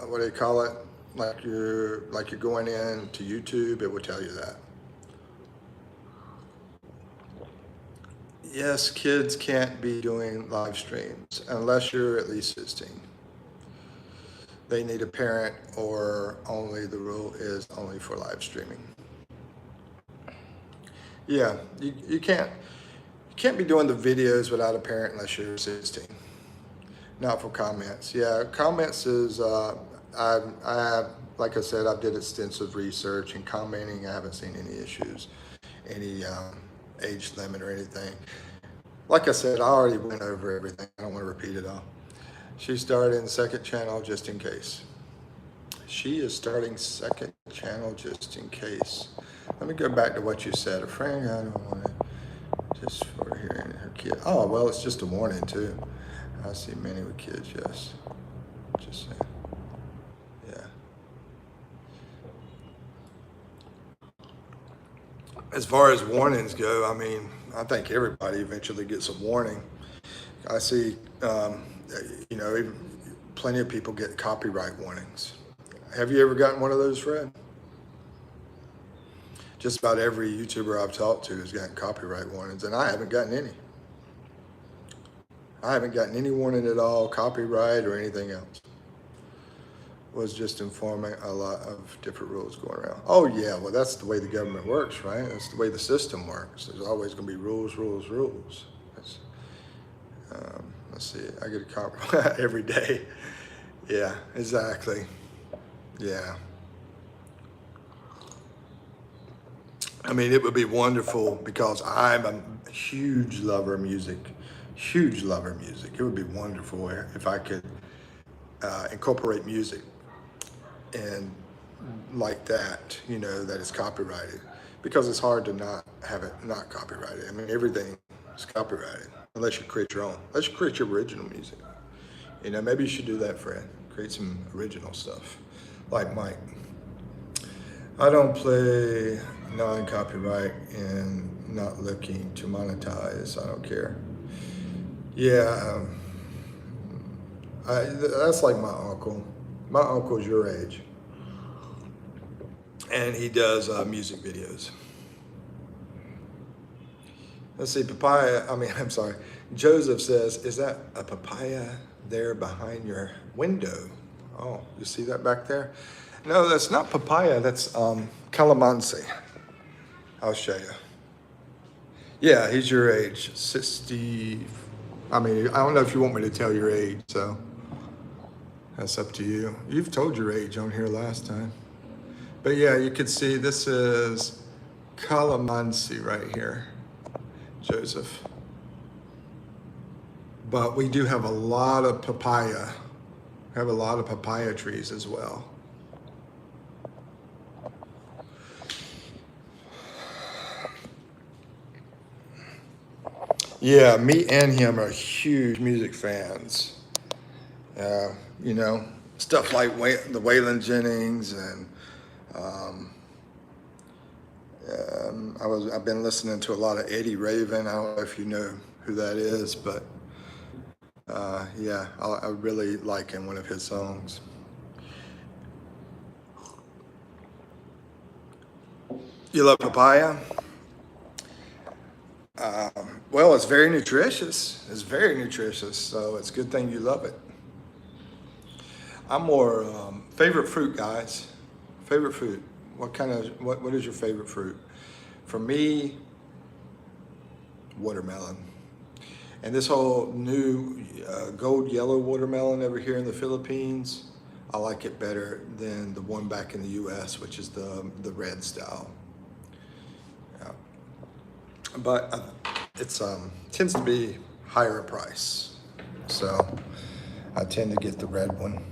what do they call it? Like you're going in to YouTube, it will tell you that. Yes, kids can't be doing live streams unless you're at least 16. They need a parent, or the rule is only for live streaming. Yeah, you can't be doing the videos without a parent unless you're 16. Not for comments. Yeah, comments is, I have, like I said, I've did extensive research, and commenting, I haven't seen any issues, any age limit or anything. Like I said, I already went over everything. I don't want to repeat it all. She's starting second channel just in case. She is starting second channel just in case. Let me go back to what you said. A friend, I don't want it just for hearing her kid. Oh, well, it's just a warning too. I see many with kids, yes. Just saying. Yeah. As far as warnings go, I mean, I think everybody eventually gets a warning. I see, even plenty of people get copyright warnings. Have you ever gotten one of those, Fred? Just about every YouTuber I've talked to has gotten copyright warnings, and I haven't gotten any. I haven't gotten any warning at all, copyright or anything else. Was just informing a lot of different rules going around. Oh yeah, well that's the way the government works, right? That's the way the system works. There's always going to be rules. Let's see, I get a copyright every day. Yeah, exactly. Yeah. I mean, it would be wonderful, because I'm a huge lover of music. It would be wonderful if I could incorporate music and like that, that is copyrighted, because it's hard to not have it not copyrighted. I mean, everything is copyrighted unless you create your own, unless you create your original music. Maybe you should do that, Fred. Create some original stuff, like Mike. I don't play non-copyright and not looking to monetize. I don't care. Yeah, that's like my uncle. My uncle's your age, and he does music videos. Let's see, papaya. I mean, I'm sorry. Joseph says, "Is that a papaya there behind your window?" Oh, you see that back there? No, that's not papaya. That's calamansi. I'll show you. Yeah, he's your age, 60. I mean, I don't know if you want me to tell your age, so that's up to you. You've told your age on here last time. But yeah, you can see this is calamansi right here, Joseph. But we do have a lot of papaya. We have a lot of papaya trees as well. Yeah, me and him are huge music fans. You know, stuff like the Waylon Jennings and um, I've been listening to a lot of Eddie Raven. I don't know if you know who that is, but yeah, I really like him, one of his songs. You love papaya? Well, it's very nutritious. It's very nutritious, so it's a good thing you love it. I'm more favorite fruit, guys. Favorite fruit. What is your favorite fruit? For me, watermelon. And this whole new gold yellow watermelon over here in the Philippines, I like it better than the one back in the U.S., which is the red style. Yeah. But it's tends to be higher price, so I tend to get the red one.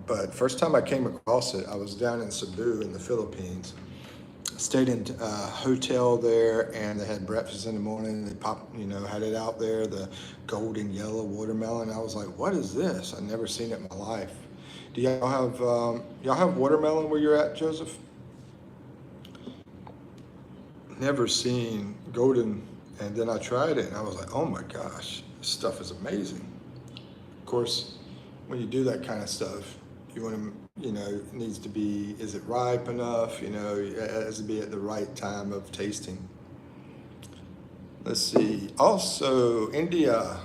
But first time I came across it, I was down in Cebu in the Philippines. Stayed in a hotel there, and they had breakfast in the morning. They had it out there, the golden yellow watermelon. I was like, "What is this? I've never seen it in my life." Do y'all have watermelon where you're at, Joseph? Never seen golden, and then I tried it, and I was like, "Oh my gosh, this stuff is amazing." Of course, when you do that kind of stuff, you want to, it needs to be, is it ripe enough? It has to be at the right time of tasting. Let's see. Also, India,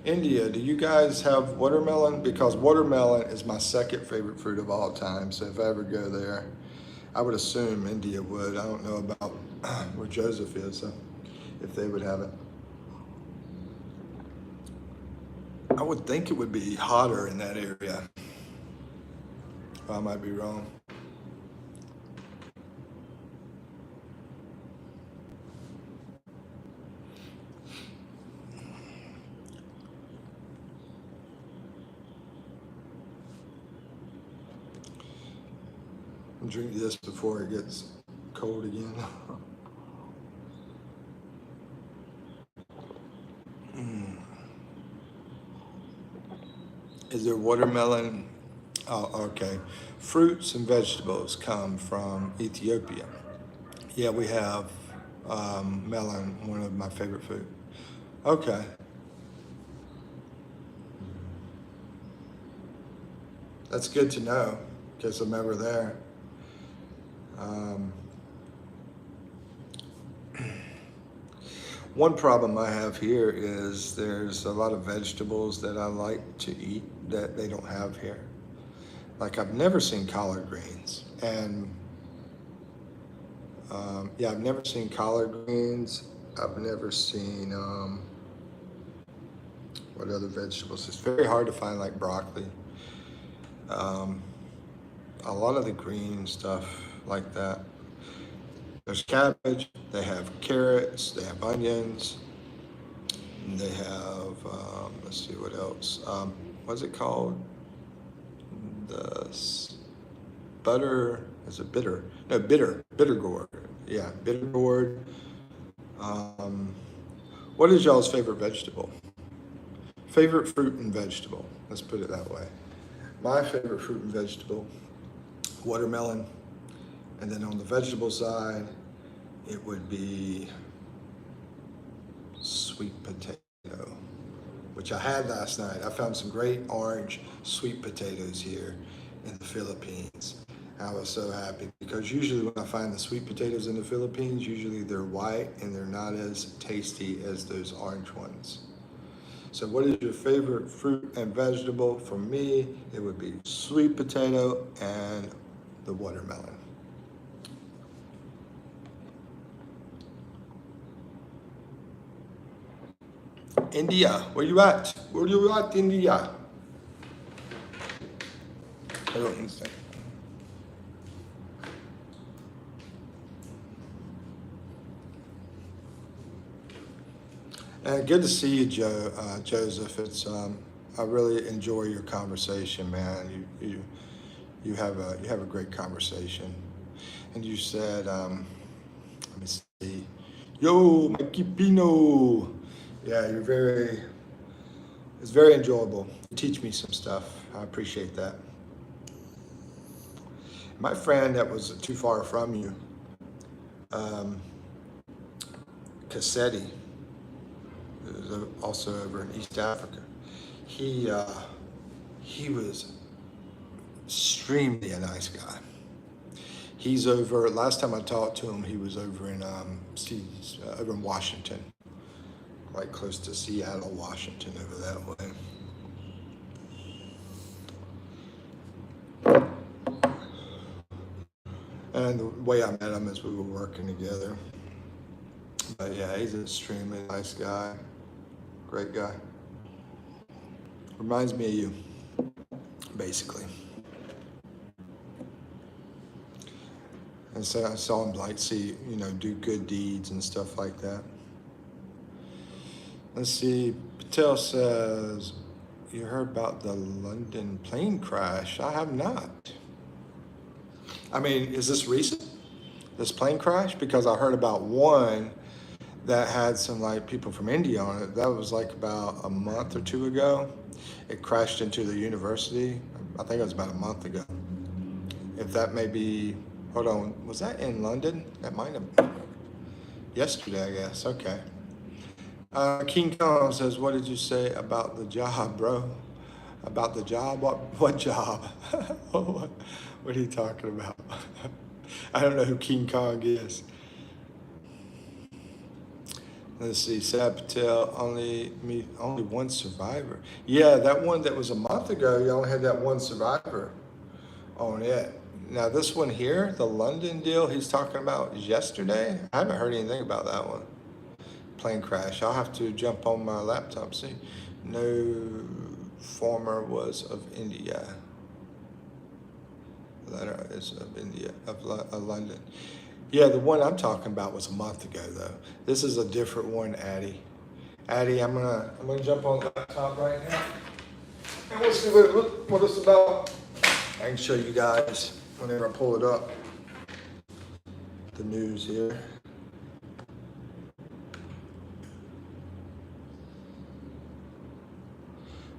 do you guys have watermelon? Because watermelon is my second favorite fruit of all time. So if I ever go there, I would assume India would. I don't know about where Joseph is, so if they would have it. I would think it would be hotter in that area. I might be wrong. Drink this before it gets cold again. Is there watermelon? Oh, okay. Fruits and vegetables come from Ethiopia. Yeah, we have melon, one of my favorite food. Okay, that's good to know because I'm ever there. Um, One problem I have here is there's a lot of vegetables that I like to eat that they don't have here. Like I've never seen collard greens, and yeah, I've never seen collard greens. I've never seen what other vegetables. It's very hard to find like broccoli. Um, a lot of the green stuff like that. There's cabbage. They have carrots. They have onions. They have, let's see what else. What's it called? The butter, is it bitter? No, bitter gourd. Yeah, bitter gourd. Um, what is y'all's favorite vegetable? Favorite fruit and vegetable. Let's put it that way. My favorite fruit and vegetable, watermelon. And then on the vegetable side, it would be sweet potato. which I had last night. I found some great orange sweet potatoes here in the Philippines. I was so happy because usually when I find the sweet potatoes in the Philippines, usually they're white and they're not as tasty as those orange ones. So what is your favorite fruit and vegetable? For me, it would be sweet potato and the watermelon. India, where you at? Where you at, India? I don't understand. Good to see you, Joseph. I really enjoy your conversation, man. You have a great conversation. And you said, let me see, yo, Mikipino. Yeah, it's very enjoyable. You teach me some stuff. I appreciate that. My friend that was too far from you, um, Cassetti, who's also over in East Africa, he was extremely a nice guy. He's over. Last time I talked to him, he was over in over in Washington, like close to Seattle, Washington, over that way. And the way I met him is we were working together. But yeah, he's an extremely nice guy, great guy. Reminds me of you, basically. And so I saw him do good deeds and stuff like that. Let's see, Patel says, you heard about the London plane crash? I have not. I mean, is this recent, this plane crash? Because I heard about one that had some people from India on it. That was about a month or two ago. It crashed into the university. I think it was about a month ago. If that may be, hold on, was that in London? That might have been yesterday, I guess. Okay. King Kong says, what did you say about the job, bro? About the job? What job? What are you talking about? I don't know who King Kong is. Let's see, Sad Patel, only one survivor. Yeah, that one that was a month ago, you only had that one survivor on it. Now this one here, the London deal he's talking about yesterday, I haven't heard anything about that one. Plane crash. I'll have to jump on my laptop, see. No former was of India. Letter is of India, of London. Yeah, the one I'm talking about was a month ago, though. This is a different one, Addie. Addie, I'm gonna jump on the laptop right now, and we'll see what it's about. I can show you guys whenever I pull it up. The news here.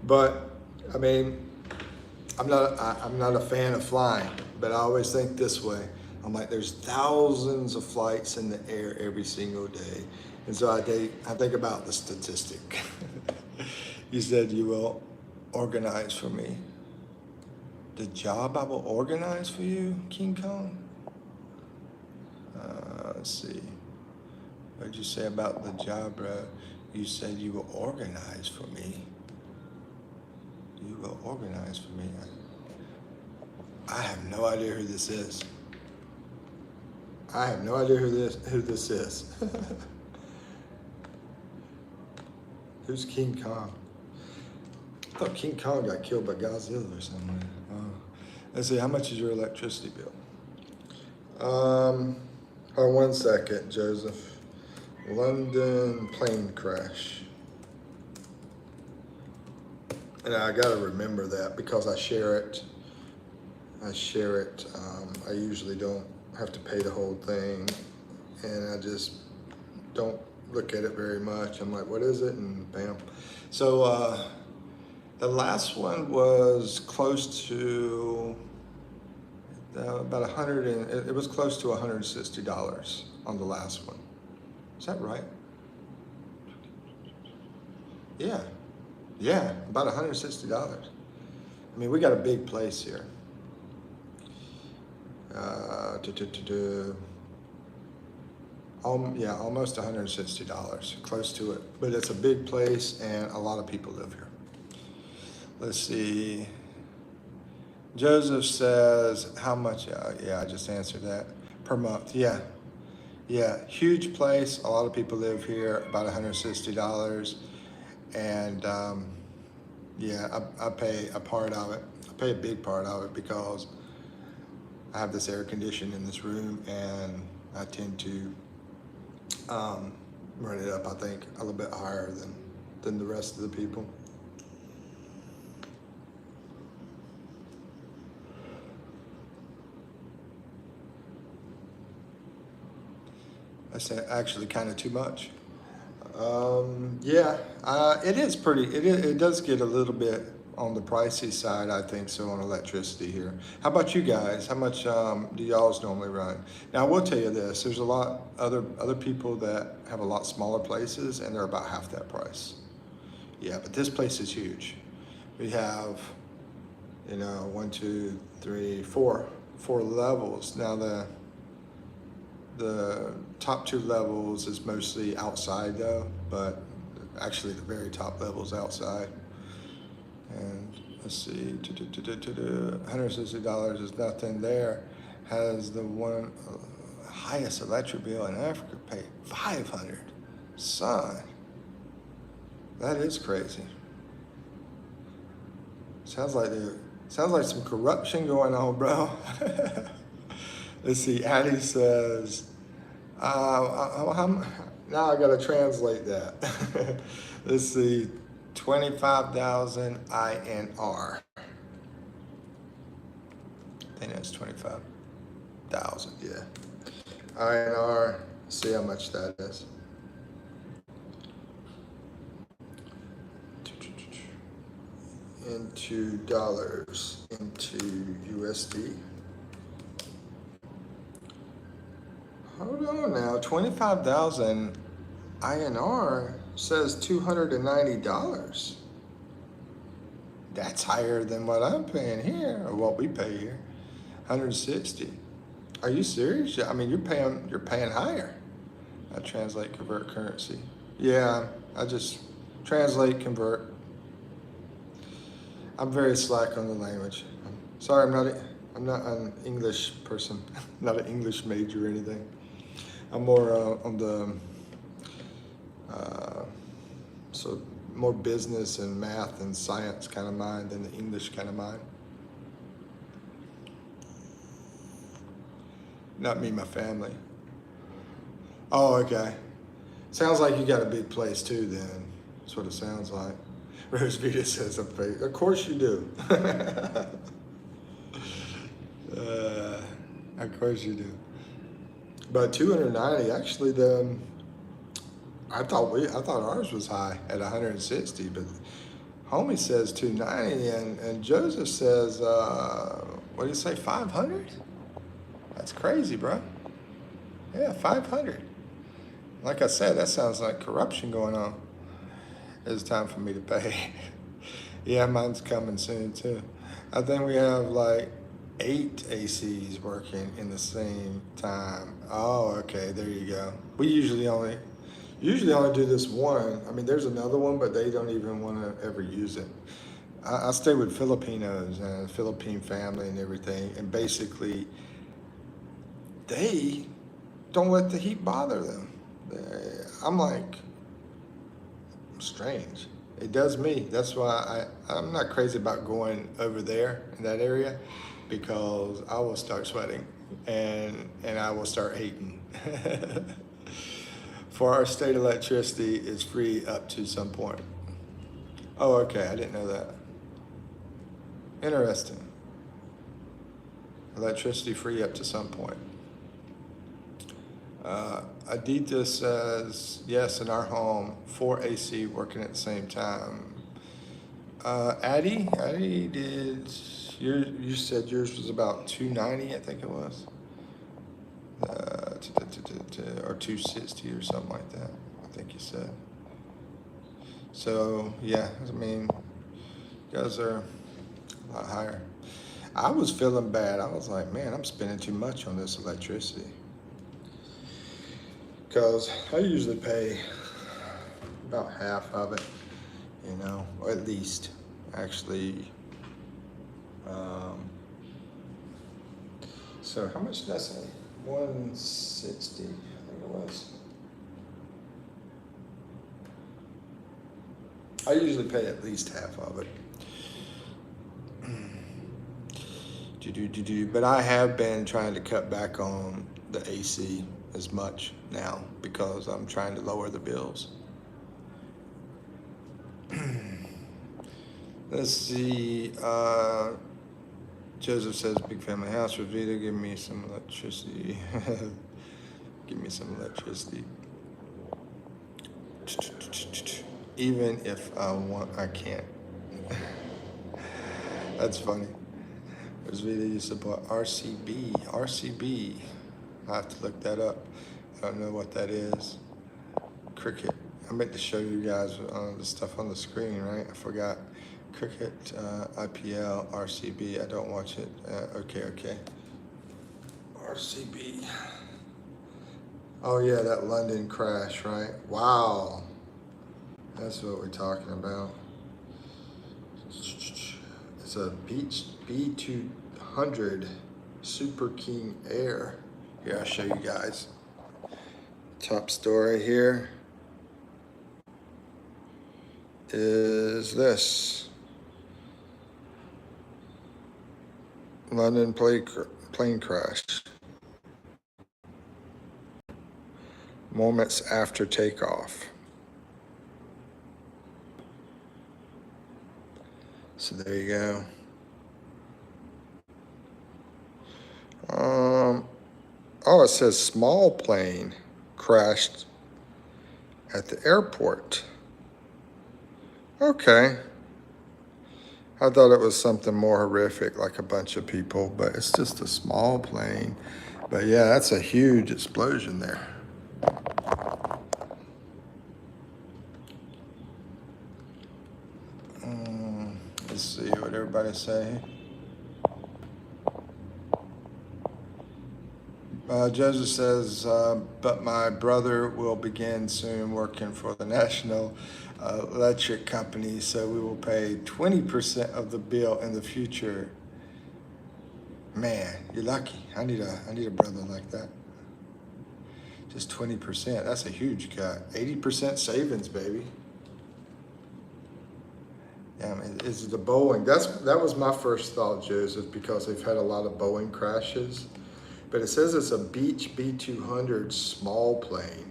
But I mean, I'm not a fan of flying, but I always think this way. I'm like, there's thousands of flights in the air every single day. And so I think about the statistic. You said you will organize for me. The job I will organize for you, King Kong? Let's see. What did you say about the job, bro? You said you will organize for me. You will organize for me. I have no idea who this is. I have no idea who this is. Who's King Kong? I thought King Kong got killed by Godzilla or something. Let's see, how much is your electricity bill? Hold on 1 second, Joseph. London plane crash. And I gotta remember that because I share it. I usually don't have to pay the whole thing, and I just don't look at it very much. I'm like, what is it? And bam. So the last one was close to about it was close to $160 on the last one. Is that right? Yeah. Yeah, about $160. I mean, we got a big place here. Yeah, almost $160, close to it. But it's a big place and a lot of people live here. Let's see. Joseph says, how much? Yeah, I just answered that. Per month, yeah. Yeah, huge place. A lot of people live here, about $160. And yeah, I pay a part of it. I pay a big part of it because I have this air conditioning in this room and I tend to run it up, I think, a little bit higher than the rest of the people. That's actually kind of too much. Yeah, it is pretty. It does get a little bit on the pricey side, I think, so on electricity here. How about you guys? How much do y'all's normally run? Now, I will tell you this: there's a lot other people that have a lot smaller places, and they're about half that price. Yeah, but this place is huge. We have, you know, 1, 2, 3, 4 levels. Now the top 2 levels is mostly outside though, but actually the very top level is outside. And let's see, $160 is nothing there. Has the one highest electric bill in Africa paid $500. Son, that is crazy. Sounds like some corruption going on, bro. Let's see, Addie says, now I gotta translate that. Let's see, 25,000 INR. I think that's 25,000, yeah. INR, see how much that is. Into dollars, into USD. Hold on now, 25,000 INR says $290. That's higher than what I'm paying here, or what we pay here, 160. Are you serious? I mean, you're paying higher. I translate, convert currency. Yeah, I just translate, convert. I'm very slack on the language. Sorry, I'm not an English person, not an English major or anything. I'm more on the so more business and math and science kind of mind than the English kind of mind. Not me, my family. Oh, okay. Sounds like you got a big place too then. That's what it sounds like. Rose Vita says, of course you do. Of course you do. But 290, actually I thought ours was high at 160, but homie says 290 and Joseph says, what do you say, 500? That's crazy, bro. Yeah, 500. Like I said, that sounds like corruption going on. It's time for me to pay. Yeah, mine's coming soon too. I think we have like 8 ACs working in the same time. Oh, okay, there you go. We usually only do this one. I mean, there's another one, but they don't even want to ever use it. I stay with Filipinos and Philippine family and everything, and basically they don't let the heat bother them. I'm like, strange. It does me. That's why I'm not crazy about going over there in that area, because I will start sweating and I will start hating. For our state, electricity is free up to some point. Oh, okay, I didn't know that. Interesting. Electricity free up to some point. Aditya says, yes, in our home, 4 AC working at the same time. Addie you said yours was about 290, I think it was. Or 260 or something like that, I think you said. So yeah, I mean, you guys are a lot higher. I was feeling bad. I was like, man, I'm spending too much on this electricity. Because I usually pay about half of it, you know, or at least actually. Um, so how much did I say? 160, I think it was. I usually pay at least half of it. But I have been trying to cut back on the AC as much now because I'm trying to lower the bills. Let's see. Joseph says, big family house. Rosita, give me some electricity. Give me some electricity. Even if I want, I can't. That's funny. Rosita, you support RCB. RCB. I have to look that up. I don't know what that is. Cricket. I meant to show you guys the stuff on the screen, right? I forgot. Cricket, IPL, RCB. I don't watch it. Okay. RCB. Oh yeah, that London crash, right? Wow. That's what we're talking about. It's a Beach B200 Super King Air. Here, I'll show you guys. Top story here is this. London plane crash. Moments after takeoff. So there you go. Oh, it says small plane crashed at the airport. Okay. I thought it was something more horrific, like a bunch of people, but it's just a small plane. But yeah, that's a huge explosion there. Let's see what everybody say. Joseph says, but my brother will begin soon working for the National Electric Company, so we will pay 20% of the bill in the future. Man, you're lucky. I need a brother like that. Just 20%. That's a huge cut. 80% savings, baby. Yeah, I mean, is the Boeing? That was my first thought, Joseph, because they've had a lot of Boeing crashes. But it says it's a Beech B200 small plane,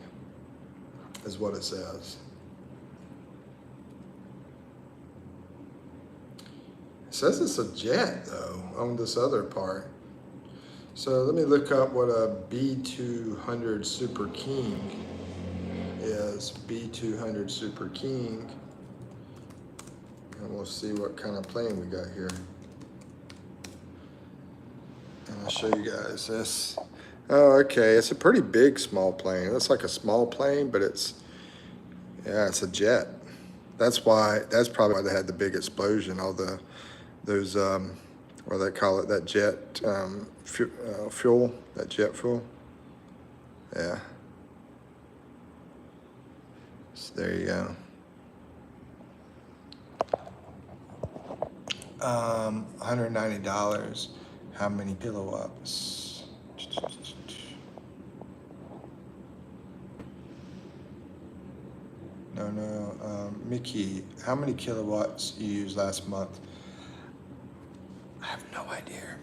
is what it says. It says it's a jet, though, on this other part. So let me look up what a B200 Super King is. B200 Super King. And we'll see what kind of plane we got here. And I'll show you guys this. Oh, okay. It's a pretty big small plane. It looks like a small plane, but it's a jet. That's probably why they had the big explosion. All those what do they call it? That jet fuel. That jet fuel. Yeah. So there you go. $190. How many kilowatts? No. Mickey, how many kilowatts you used last month? I have no idea.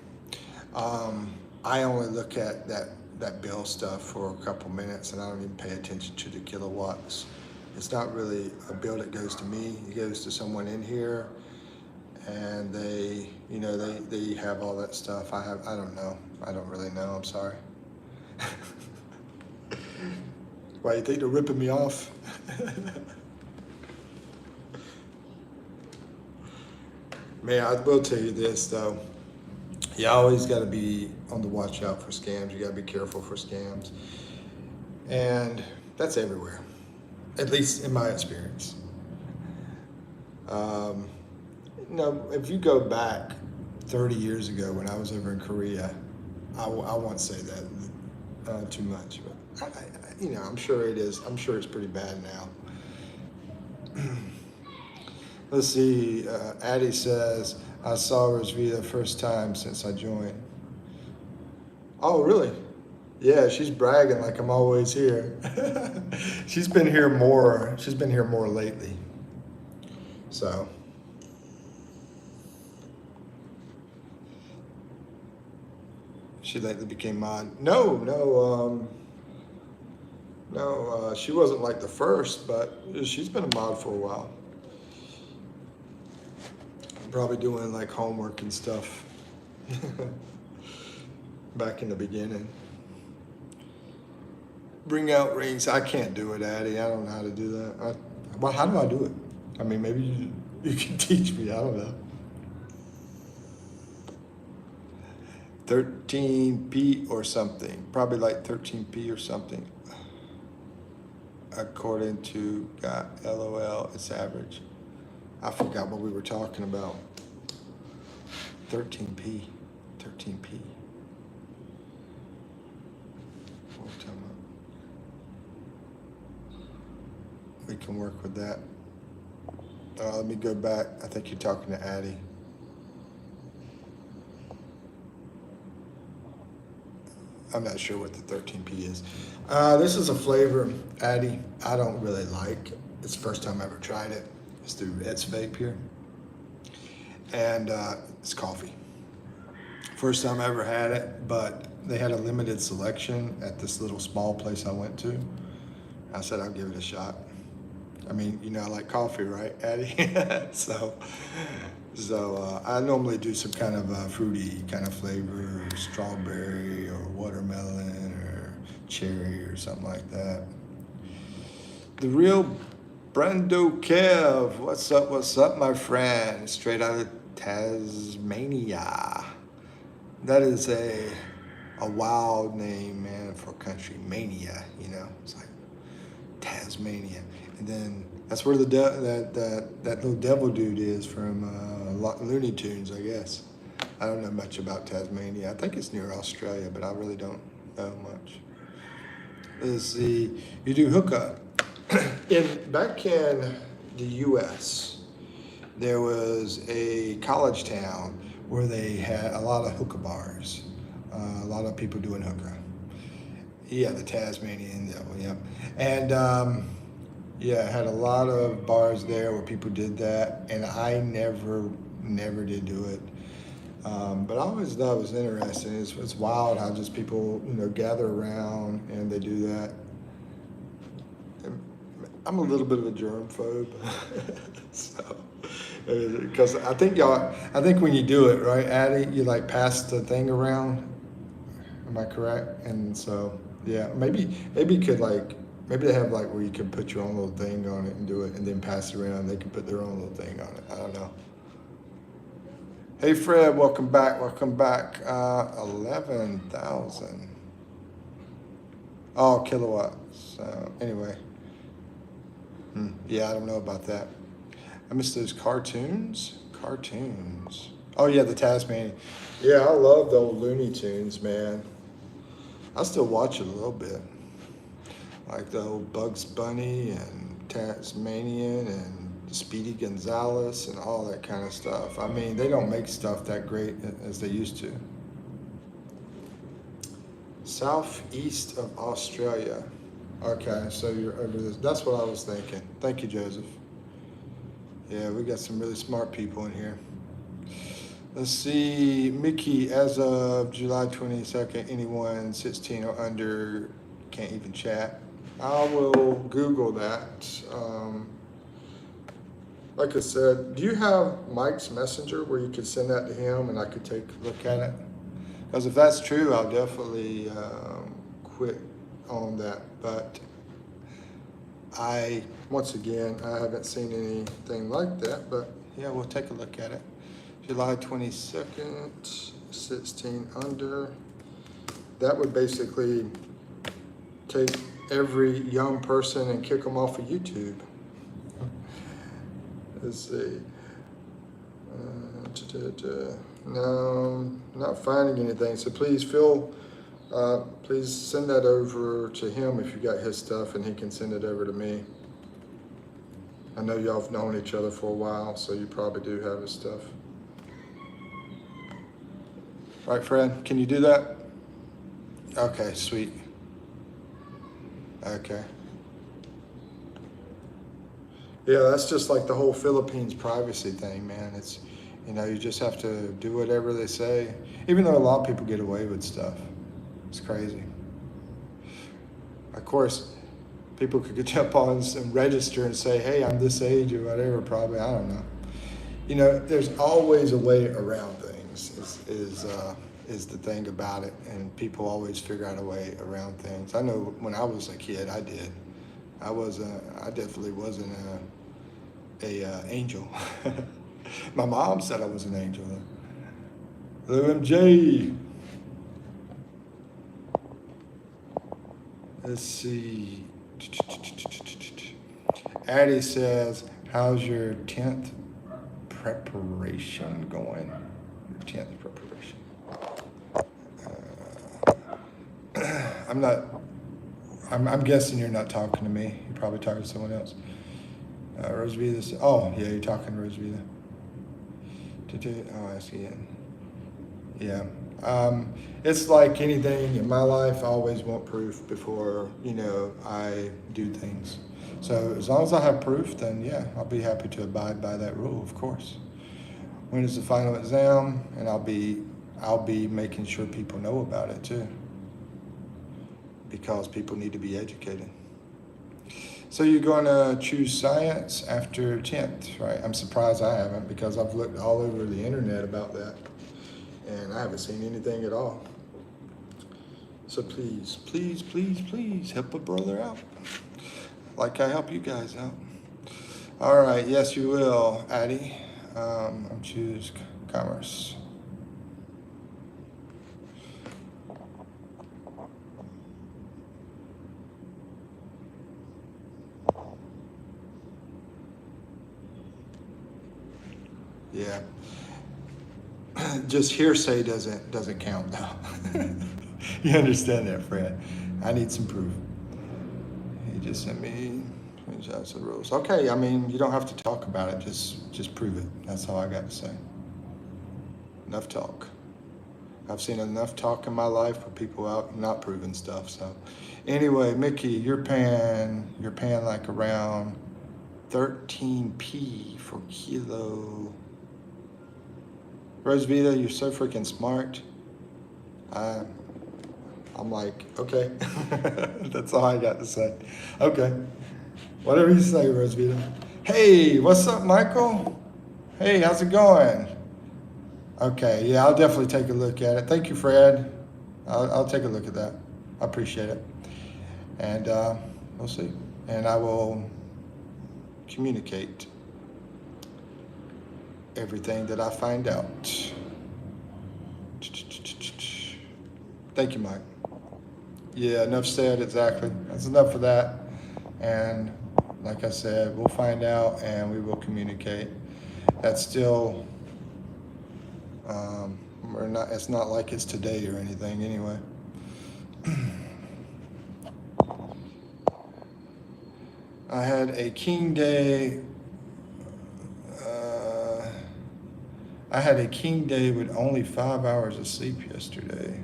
I only look at that bill stuff for a couple minutes, and I don't even pay attention to the kilowatts. It's not really a bill that goes to me. It goes to someone in here, and they have all that stuff. I don't know. I don't really know. I'm sorry. Why, you think they're ripping me off? Man, I will tell you this though. You always got to be on the watch out for scams. You got to be careful for scams, and that's everywhere. At least in my experience. If you go back 30 years ago when I was over in Korea, I won't say that too much, but I'm sure it is. I'm sure it's pretty bad now. Let's see. Addie says, I saw Rosvita the first time since I joined. Oh, really? Yeah, she's bragging like I'm always here. She's been here more. She's been here more lately. So. She lately became mod. No, she wasn't like the first, but she's been a mod for a while. Probably doing like homework and stuff back in the beginning. Bring out rings. I can't do it, Addie. I don't know how to do that. Well, how do I do it? I mean, maybe you can teach me. I don't know. 13p or something, probably like 13p or something. According to LOL, it's average. I forgot what we were talking about. 13p. We can work with that. Let me go back. I think you're talking to Addie. I'm not sure what the 13p is. This is a flavor, Addie, I don't really like. It's the first time I ever tried it. It's through Ed's Vape here. And it's coffee. First time I ever had it, but they had a limited selection at this little small place I went to. I said, I'll give it a shot. I mean, I like coffee, right, Addie? So I normally do some kind of fruity kind of flavor, strawberry or watermelon or cherry or something like that. The real Brando Kev, what's up, my friend? Straight out of Tasmania. That is a wild name, man, for a country. Mania, it's like Tasmania. And then that's where that little devil dude is from Looney Tunes, I guess. I don't know much about Tasmania. I think it's near Australia, but I really don't know much. Let's see. You do hookah. Back in the U.S., there was a college town where they had a lot of hookah bars. A lot of people doing hookah. Yeah, the Tasmanian devil, yeah. And it had a lot of bars there where people did that, and I never did do it. But I always thought it was interesting. It's wild how just people, gather around and they do that. I'm a little bit of a germphobe, so because I think when you do it, right, Addie, you like pass the thing around. Am I correct? And so, yeah, maybe you could maybe they have where you can put your own little thing on it and do it and then pass it around. They can put their own little thing on it. I don't know. Hey, Fred, welcome back. 11,000. Oh, kilowatts. Anyway. Yeah, I don't know about that. I miss those cartoons. Oh, yeah, the Tasmanian. Yeah, I love the old Looney Tunes, man. I still watch it a little bit. Like the old Bugs Bunny and Tasmanian and Speedy Gonzales and all that kind of stuff. I mean, they don't make stuff that great as they used to. Southeast of Australia. Okay, so you're over this. That's what I was thinking. Thank you, Joseph. Yeah, we got some really smart people in here. Let's see, Mickey, as of July 22nd, anyone 16 or under can't even chat. I will Google that. Like I said, do you have Mike's Messenger where you could send that to him and I could take a look at it? Because if that's true, I'll definitely quit on that. But once again, I haven't seen anything like that, but yeah, we'll take a look at it. July 22nd, 16 under. That would basically take every young person and kick them off of YouTube. Let's see. No, not finding anything. So please, Phil, please send that over to him if you got his stuff, and he can send it over to me. I know y'all have known each other for a while, so you probably do have his stuff. Right, Fred? Can you do that? Okay, sweet. Okay. Yeah, that's just like the whole Philippines privacy thing, man. It's, you know, you just have to do whatever they say, even though a lot of people get away with stuff. It's crazy. Of course, people could jump on and register and say, hey, I'm this age or whatever, probably, I don't know. You know, there's always a way around things, is the thing about it, and people always figure out a way around things. I know when I was a kid, I did. I definitely wasn't a angel. My mom said I was an angel. Hello, MJ. Let's see. Addie says, how's your 10th preparation going? Your 10th preparation. I'm guessing you're not talking to me. You're probably talking to someone else. Rosevita, oh, yeah, you're talking to Rosevita. Oh, I see it. Yeah. It's like anything in my life, I always want proof before, you know, I do things. So as long as I have proof, then yeah, I'll be happy to abide by that rule, of course. When is the final exam? And I'll be making sure people know about it too, because people need to be educated. So you're going to choose science after 10th, right? I'm surprised I haven't, because I've looked all over the internet about that, and I haven't seen anything at all. So please, please, please, please help a brother out, like I help you guys out. All right, yes, you will, Addie. I'm choose commerce. Yeah. Just hearsay doesn't count now. You understand that, Fred? I need some proof. He just sent me screenshots of the rules. Okay, I mean, you don't have to talk about it. Just prove it. That's all I got to say. Enough talk. I've seen enough talk in my life for people out not proving stuff. So, anyway, Mickey, you're paying like around 13p for kilo. Rosevita, you're so freaking smart. I'm like, okay. That's all I got to say. Okay. Whatever you say, Rosevita. Hey, what's up, Michael? Hey, how's it going? Okay, yeah, I'll definitely take a look at it. Thank you, Fred. I'll take a look at that. I appreciate it. And we'll see. And I will communicate everything that I find out. Thank you, Mike. Yeah, enough said, exactly. That's enough for that. And like I said, we'll find out and we will communicate. That's still, it's not like it's today or anything anyway. I had a king day. I had a king day with only 5 hours of sleep yesterday.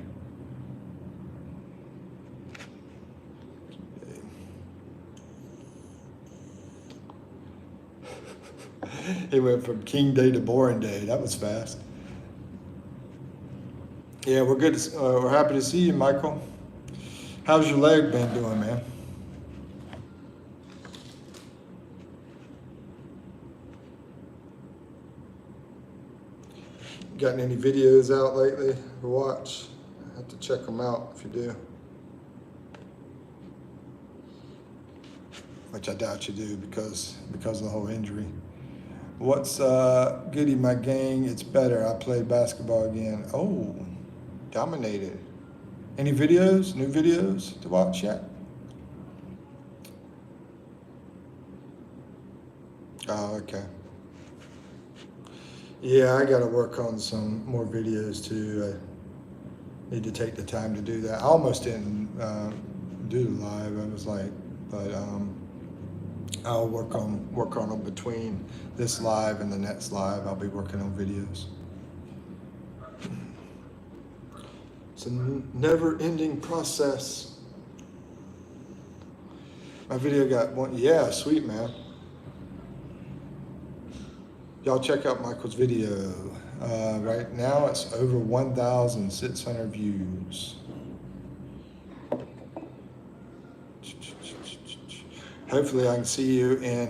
It went from king day to boring day. That was fast. Yeah, we're good. We're happy to see you, Michael. How's your leg been doing, man? Gotten any videos out lately to watch? I have to check them out if you do. Which I doubt you do because of the whole injury. What's goody, my gang? It's better. I played basketball again. Oh, dominated. Any videos, new videos to watch yet? Oh, okay. Yeah, I got to work on some more videos too. I need to take the time to do that. I almost didn't do the live. I was like, but I'll work on them between this live and the next live. I'll be working on videos. It's a never-ending process. My video got one. Yeah, sweet man. Y'all check out Michael's video. Right now it's over 1,600 views. Hopefully I can see you in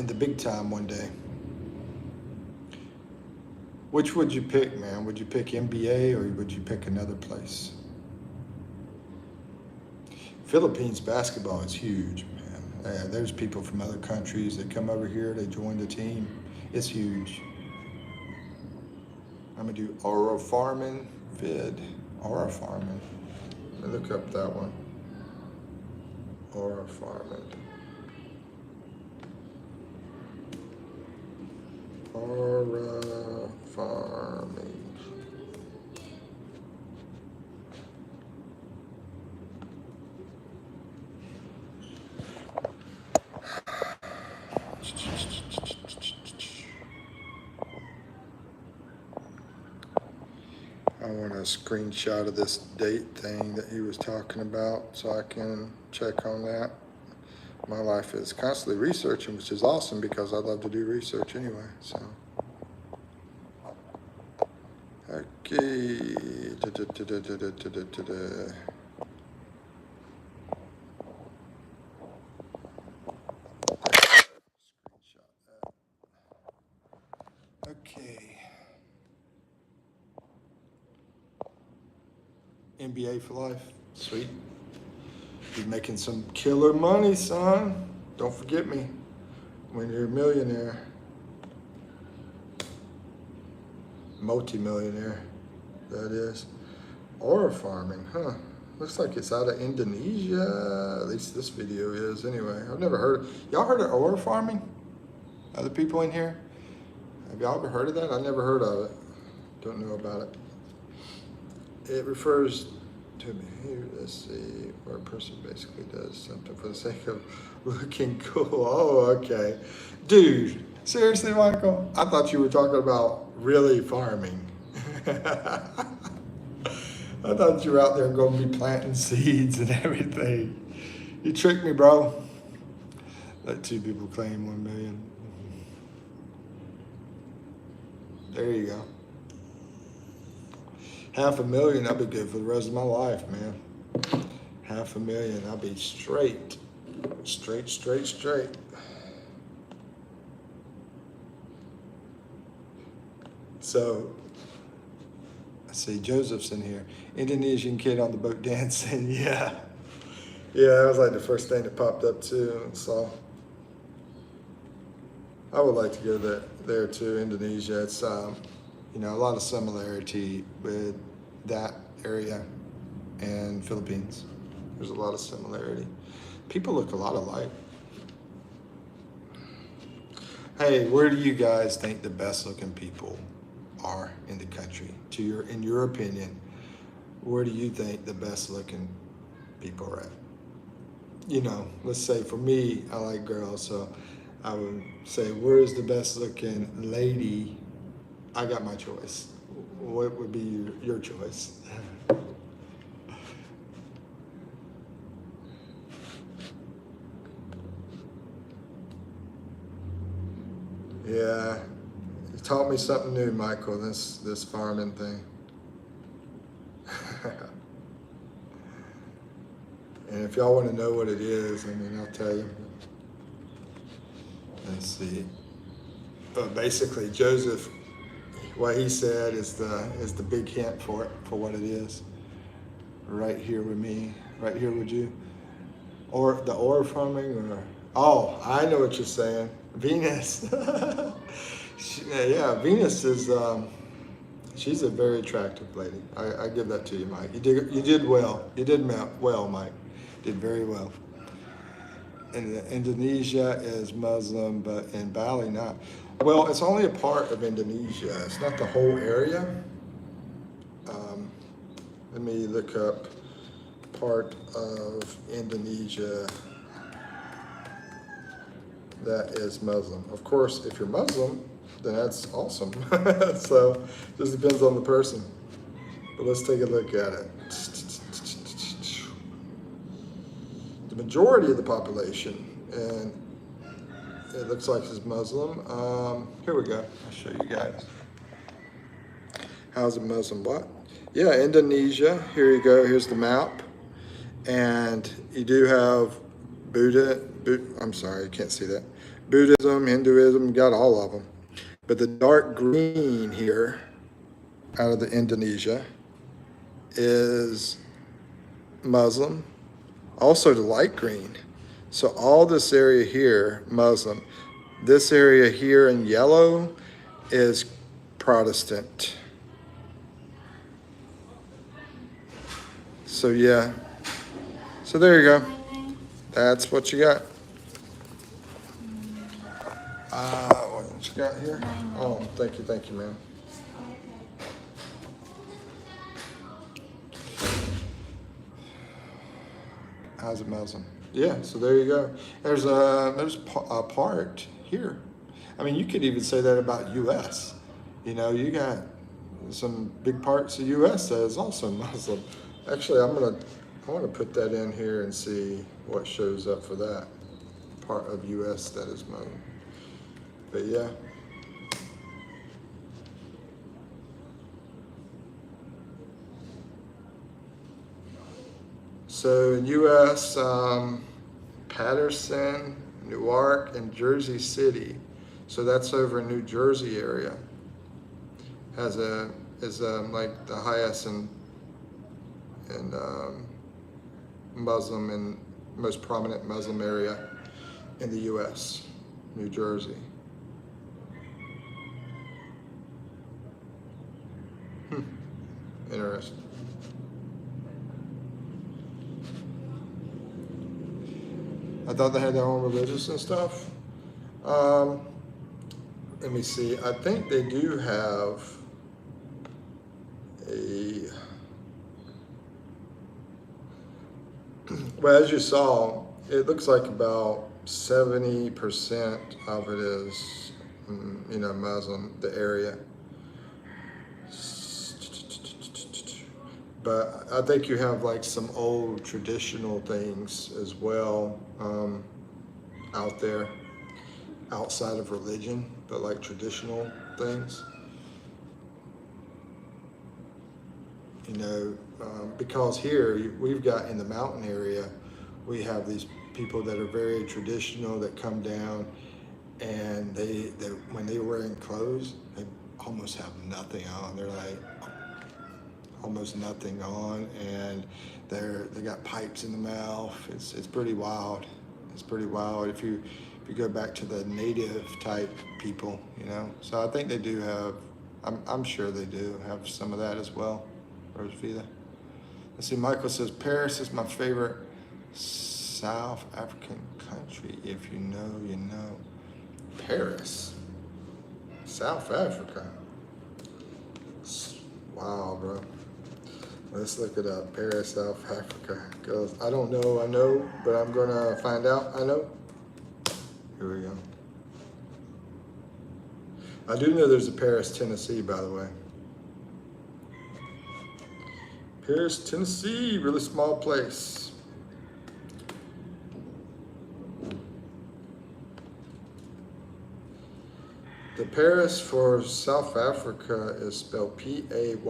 the big time one day. Which would you pick, man? Would you pick NBA or would you pick another place? Philippines basketball is huge, man. There's people from other countries that come over here, they join the team. It's huge. I'm gonna do Aura Farming vid. Aura Farming. Let me look up that one. Aura Farming. Aura Farming. I want a screenshot of this date thing that he was talking about so I can check on that. My life is constantly researching, which is awesome because I love to do research anyway, so. Okay. Screenshot that. Okay. NBA for life. Sweet. You're making some killer money, son. Don't forget me when you're a millionaire. Multi-millionaire, that is. Aura farming, huh? Looks like it's out of Indonesia. At least this video is anyway. I've never heard of, y'all heard of aura farming? Other people in here? Have y'all ever heard of that? I never heard of it. Don't know about it. It refers to behavior, let's see, where a person basically does something for the sake of looking cool. Oh, okay. Dude, seriously, Michael? I thought you were talking about really farming. I thought you were out there going to be planting seeds and everything. You tricked me, bro. Let two people claim 1 million. There you go. 500,000, I'll be good for the rest of my life, man. 500,000, I'll be straight. Straight. So, I see Joseph's in here. Indonesian kid on the boat dancing, yeah. Yeah, that was like the first thing that popped up too, so. I would like to go there too, Indonesia. It's, you know, a lot of similarity with that area and Philippines. There's a lot of similarity. People look a lot alike. Hey, where do you guys think the best looking people are in the country? In your opinion, where do you think the best looking people are at? You know, let's say for me, I like girls, so I would say, where's the best looking lady? I got my choice. What would be your choice? Yeah, you taught me something new, Michael, this farming thing. And if y'all want to know what it is, I mean, I'll tell you. Let's see. But basically, Joseph, what he said is the big hint for it, for what it is. Right here with me, right here with you. Or the aura farming, or, oh, I know what you're saying. Venus. Yeah, Venus is, she's a very attractive lady. I give that to you, Mike. You did well. You did well, Mike. Did very well. in Indonesia is Muslim, but in Bali not. Well, it's only a part of Indonesia. It's not the whole area. Um, Let me look up part of Indonesia that is Muslim. Of course, if you're Muslim, then that's awesome. So just depends on the person. But let's take a look at it. The majority of the population, and it looks like it's Muslim. Here we go. I'll show you guys. How's a Muslim? What? Yeah, Indonesia. Here you go. Here's the map. And you do have I'm sorry, you can't see that. Buddhism, Hinduism, got all of them. But the dark green here out of the Indonesia is Muslim. Also the light green. So all this area here, Muslim. This area here in yellow is Protestant. So yeah. So there you go. That's what you got. What you got here? Oh, thank you, man. How's it Muslim? Yeah, so there you go. There's a part here. I mean, you could even say that about U.S. You know, you got some big parts of U.S. that is also Muslim. Actually, I want to put that in here and see what shows up for that part of U.S. that is Muslim. But yeah. So in U.S., Patterson, Newark, and Jersey City. So that's over New Jersey area. Is like the highest in Muslim and most prominent Muslim area in the U.S., New Jersey. Interesting. I thought they had their own religious and stuff. Let me see. I think they do have well, as you saw, it looks like about 70% of it is, Muslim, the area. But I think you have like some old traditional things as well out there, outside of religion, but like traditional things. Because here we've got in the mountain area, we have these people that are very traditional that come down, and they when they're wearing clothes, they almost have nothing on. They're like almost nothing on, and they got pipes in the mouth. It's pretty wild. It's pretty wild if you go back to the native type people, So I think they do have. I'm sure they do have some of that as well. Where's Vida? Let's see. Michael says Paris is my favorite South African country. If you know, you know. Paris, South Africa. Wow, bro. Let's look it up. Paris, South Africa. Because I don't know, I know, but I'm going to find out. I know. Here we go. I do know there's a Paris, Tennessee, by the way. Paris, Tennessee, really small place. The Paris for South Africa is spelled Payrys.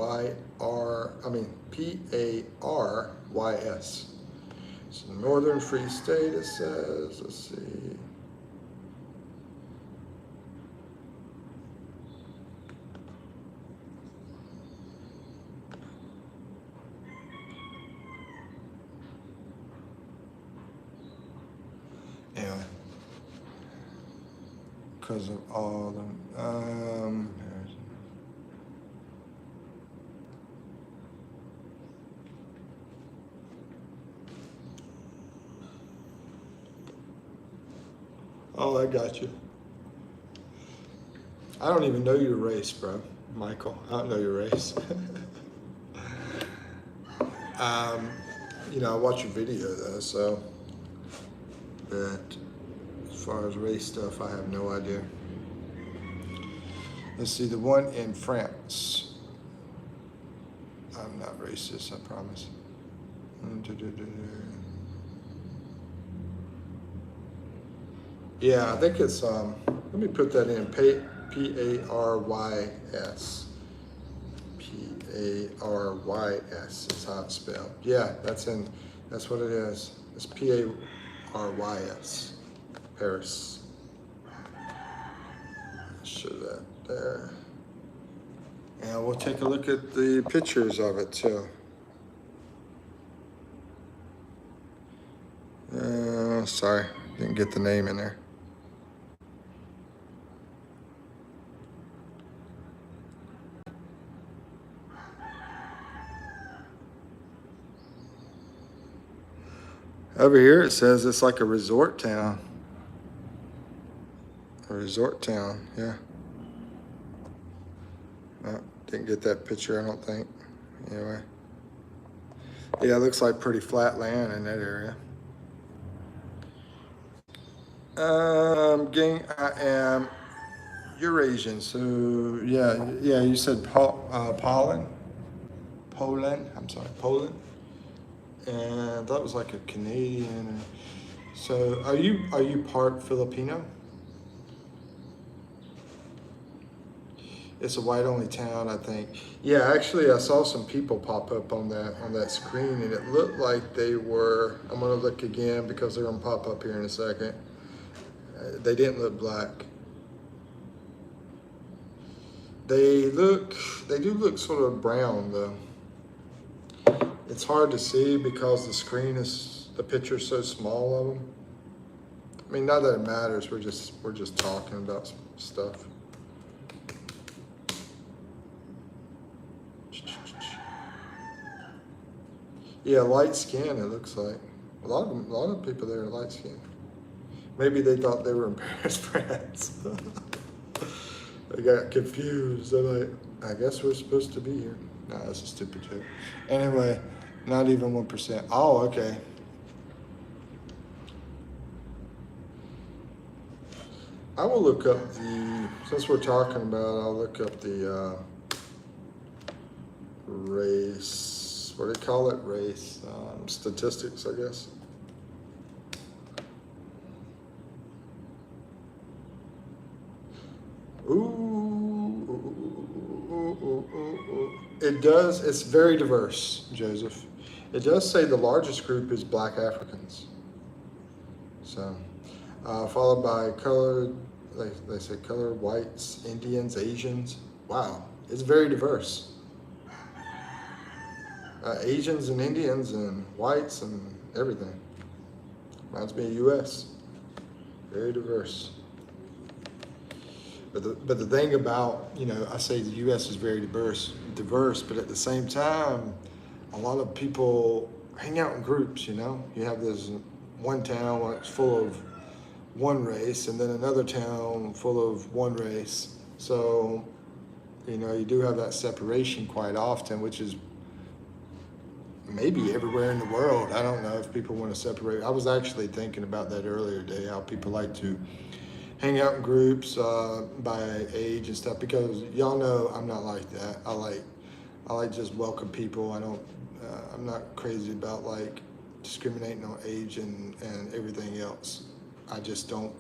It's a Northern Free State, it says. Let's see. Anyway. Because of all the Oh, I got you. I don't even know your race, bro, Michael. I don't know your race. um, I watch your video though, so. But as far as race stuff, I have no idea. Let's see, the one in France. I'm not racist, I promise. Yeah, I think it's, let me put that in, P-A-R-Y-S. P-A-R-Y-S is how it's spelled. Yeah, that's what it is. It's P-A-R-Y-S, Paris. Show that there. And we'll take a look at the pictures of it too. Sorry, didn't get the name in there. Over here it says it's like a resort town. A resort town, yeah. No, didn't get that picture, I don't think. Anyway. Yeah, it looks like pretty flat land in that area. Gang, I am Eurasian, so yeah, you said Poland? Poland, I'm sorry, Poland. And that was like a Canadian. So are you part Filipino? It's a white-only town, I think. Yeah, actually, I saw some people pop up on that screen, and it looked like they were. I'm gonna look again because they're gonna pop up here in a second. They didn't look black. They do look sort of brown though. It's hard to see because the picture's so small of them. I mean, not that it matters. We're just talking about stuff. Yeah, light skin. It looks like a lot of people there are light skin. Maybe they thought they were embarrassed friends. They got confused. They're like, I guess we're supposed to be here. No, that's a stupid joke. Anyway, not even 1%. Oh, okay. I will look up since we're talking about, I'll look up the race, what do they call it? Race, statistics, I guess. It does, it's very diverse, Joseph. It does say the largest group is Black Africans. So, followed by colored, they say colored, whites, Indians, Asians. Wow, it's very diverse. Asians and Indians and whites and everything. Reminds me of U.S. Very diverse. But the thing about, I say the U.S. is very diverse, but at the same time, a lot of people hang out in groups, You have this one town where it's full of one race, and then another town full of one race. So, you do have that separation quite often, which is maybe everywhere in the world. I don't know if people want to separate. I was actually thinking about that earlier today, how people like to hang out in groups by age and stuff, because y'all know I'm not like that. I like just welcome people. I'm not crazy about like discriminating on age and everything else. I don't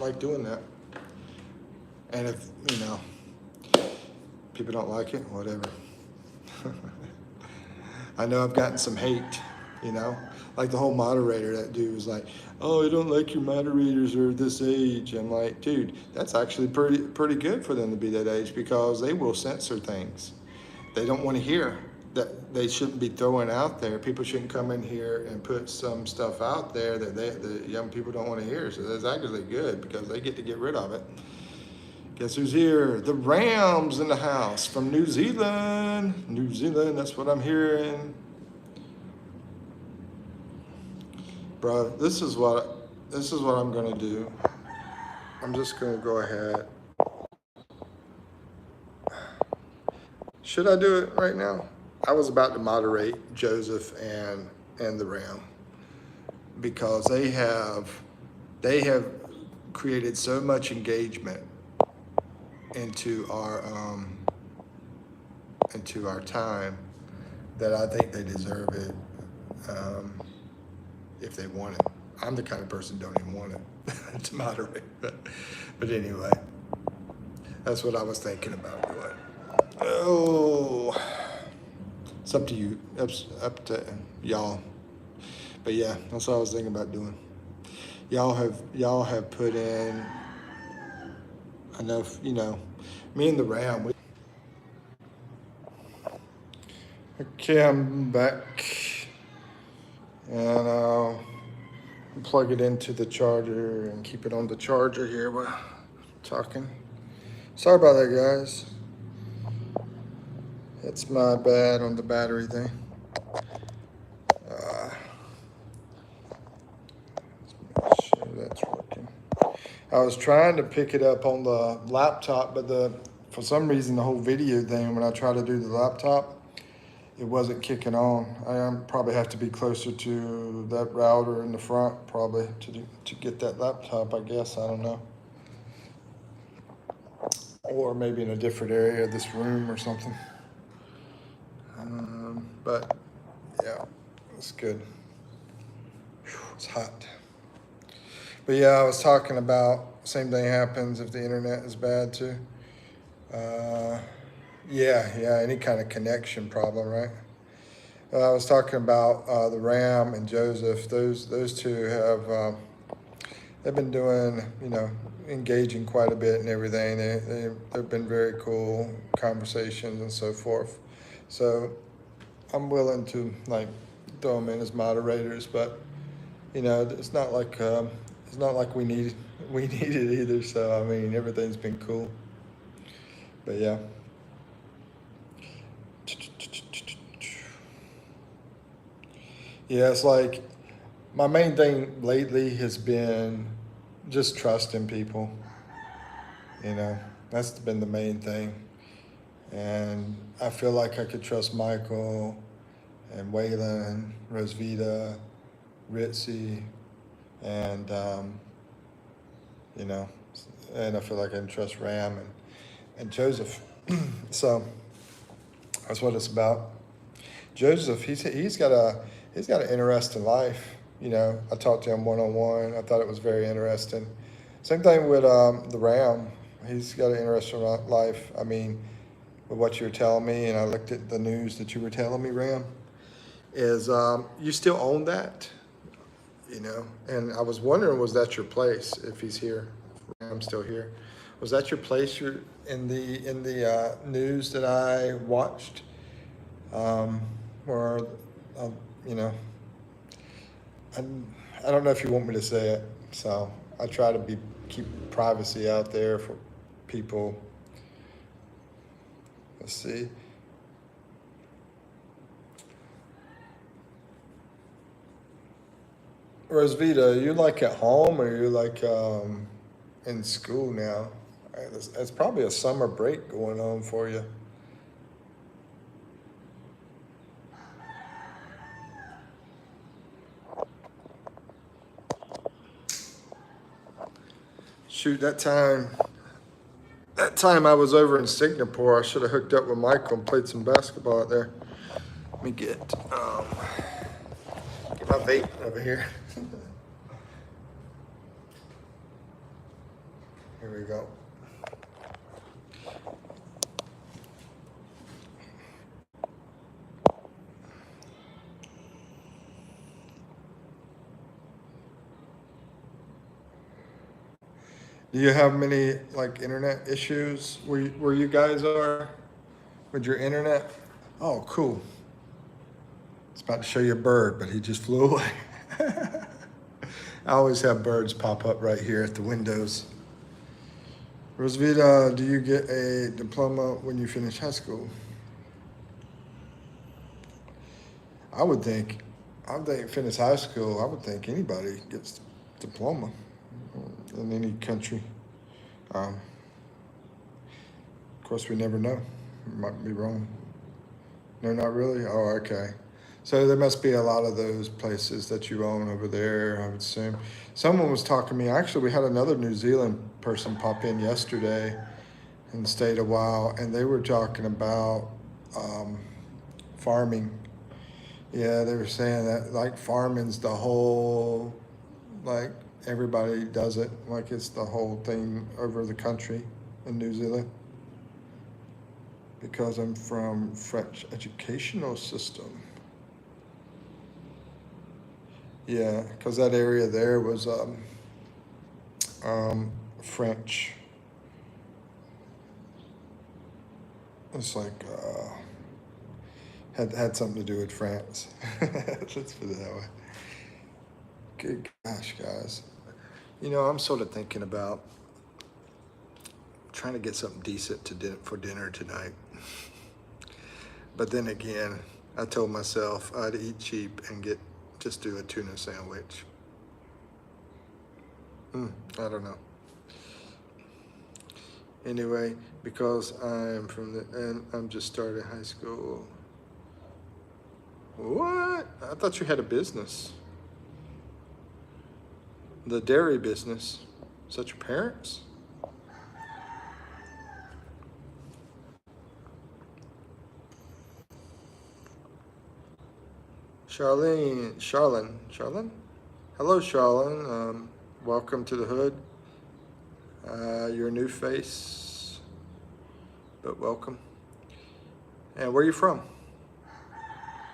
like doing that. And if, people don't like it, whatever. I know I've gotten some hate, like the whole moderator, that dude was like, oh, I don't like your moderators are this age. I'm like, dude, that's actually pretty good for them to be that age, because they will censor things. They don't want to hear that. They shouldn't be throwing out there. People shouldn't come in here and put some stuff out there that the young people don't want to hear. So that's actually good, because they get to get rid of it. Guess who's here? The Rams in the house from New Zealand. New Zealand, that's what I'm hearing. Bro, this is what this is what I'm gonna do. I'm just gonna go ahead. Should I do it right now? I was about to moderate Joseph and the Ram because they have created so much engagement into our time that I think they deserve it if they want it. I'm the kind of person who don't even want it to moderate, but anyway, that's what I was thinking about doing. Oh, it's up to you. Up to y'all. But yeah, that's what I was thinking about doing. Y'all have put in enough, me and the Ram. Okay, I'm back, and I'll plug it into the charger and keep it on the charger here while talking. Sorry about that, guys. It's my bad on the battery thing. Let's make sure that's working. I was trying to pick it up on the laptop, but for some reason the whole video thing, when I try to do the laptop, it wasn't kicking on. I probably have to be closer to that router in the front, probably, to get that laptop, I guess. I don't know. Or maybe in a different area of this room or something. But yeah, it's good. Whew, it's hot. But yeah, I was talking about same thing happens if the internet is bad too. Yeah, any kind of connection problem, right? I was talking about the Ram and Joseph. Those two have they've been doing, engaging quite a bit and everything. They've been very cool conversations and so forth. So I'm willing to throw them in as moderators, but it's not like we need it either. So I mean, everything's been cool. But yeah. Yeah, it's like my main thing lately has been just trusting people. That's been the main thing. And I feel like I could trust Michael and Waylon, Rosvita, Ritzy, and, and I feel like I can trust Ram and Joseph. So that's what it's about. Joseph, he's got an interesting life. I talked to him one-on-one. I thought it was very interesting. Same thing with the Ram. He's got an interesting life. I mean, with what you were telling me, and I looked at the news that you were telling me, Ram, is you still own that, And I was wondering, was that your place? If he's here, if Ram's still here, was that your place? You're in the news that I watched, or I don't know if you want me to say it, so I try to keep privacy out there for people. Let's see. Rosvita, you at home or you in school now? It's probably a summer break going on for you. Shoot, that time I was over in Singapore, I should have hooked up with Michael and played some basketball out there. Let me get my vape over here. Here we go. Do you have many internet issues where you guys are with your internet? Oh, cool. It's about to show you a bird, but he just flew away. I always have birds pop up right here at the windows. Rosvita, do you get a diploma when you finish high school? I would think finish high school, I would think anybody gets diploma in any country. Of course, we never know. Might be wrong. No, not really. Oh, okay. So there must be a lot of those places that you own over there, I would assume. Someone was talking to me. Actually, we had another New Zealand person pop in yesterday and stayed a while, and they were talking about um, farming. Yeah, they were saying that like farming's the whole, like everybody does it, like it's the whole thing over the country in New Zealand. Because I'm from French educational system. Yeah, because that area there was French. It's like had something to do with France. Let's put it that way. Good gosh, guys. You know, I'm sort of thinking about trying to get something decent for dinner tonight. But then again, I told myself I'd eat cheap and just do a tuna sandwich. I don't know. Anyway, because and I'm just starting high school. What? I thought you had a business. The dairy business. Is that your parents? Charlene? Hello, Charlene. Welcome to the hood. You're a new face, but welcome. And where are you from,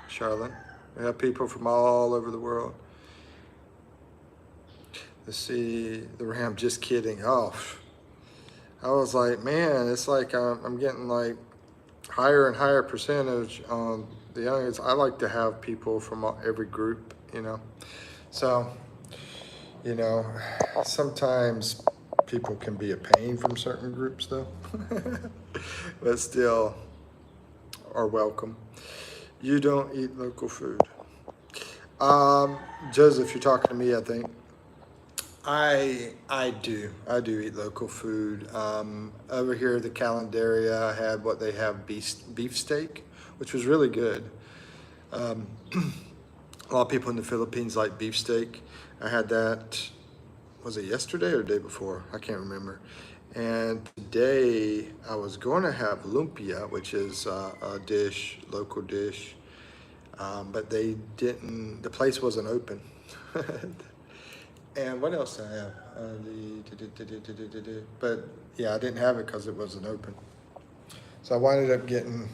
Charlene? We have people from all over the world. Let's see, the Ram, just kidding. Oh, I was like, man, it's like I'm getting like higher and higher percentage on the youngest. I like to have people from every group, you know. So, you know, sometimes people can be a pain from certain groups though, but still are welcome. You don't eat local food. Joseph, you're talking to me, I think. I do eat local food. Over here at the Calendaria, I had what they have beef steak, which was really good. Um, a lot of people in the Philippines like beef steak. I had that, was it yesterday or the day before? I can't remember. And today I was going to have lumpia, which is a dish, local dish, but they didn't. The place wasn't open. And what else I have? But yeah, I didn't have it because it wasn't open. So I winded up getting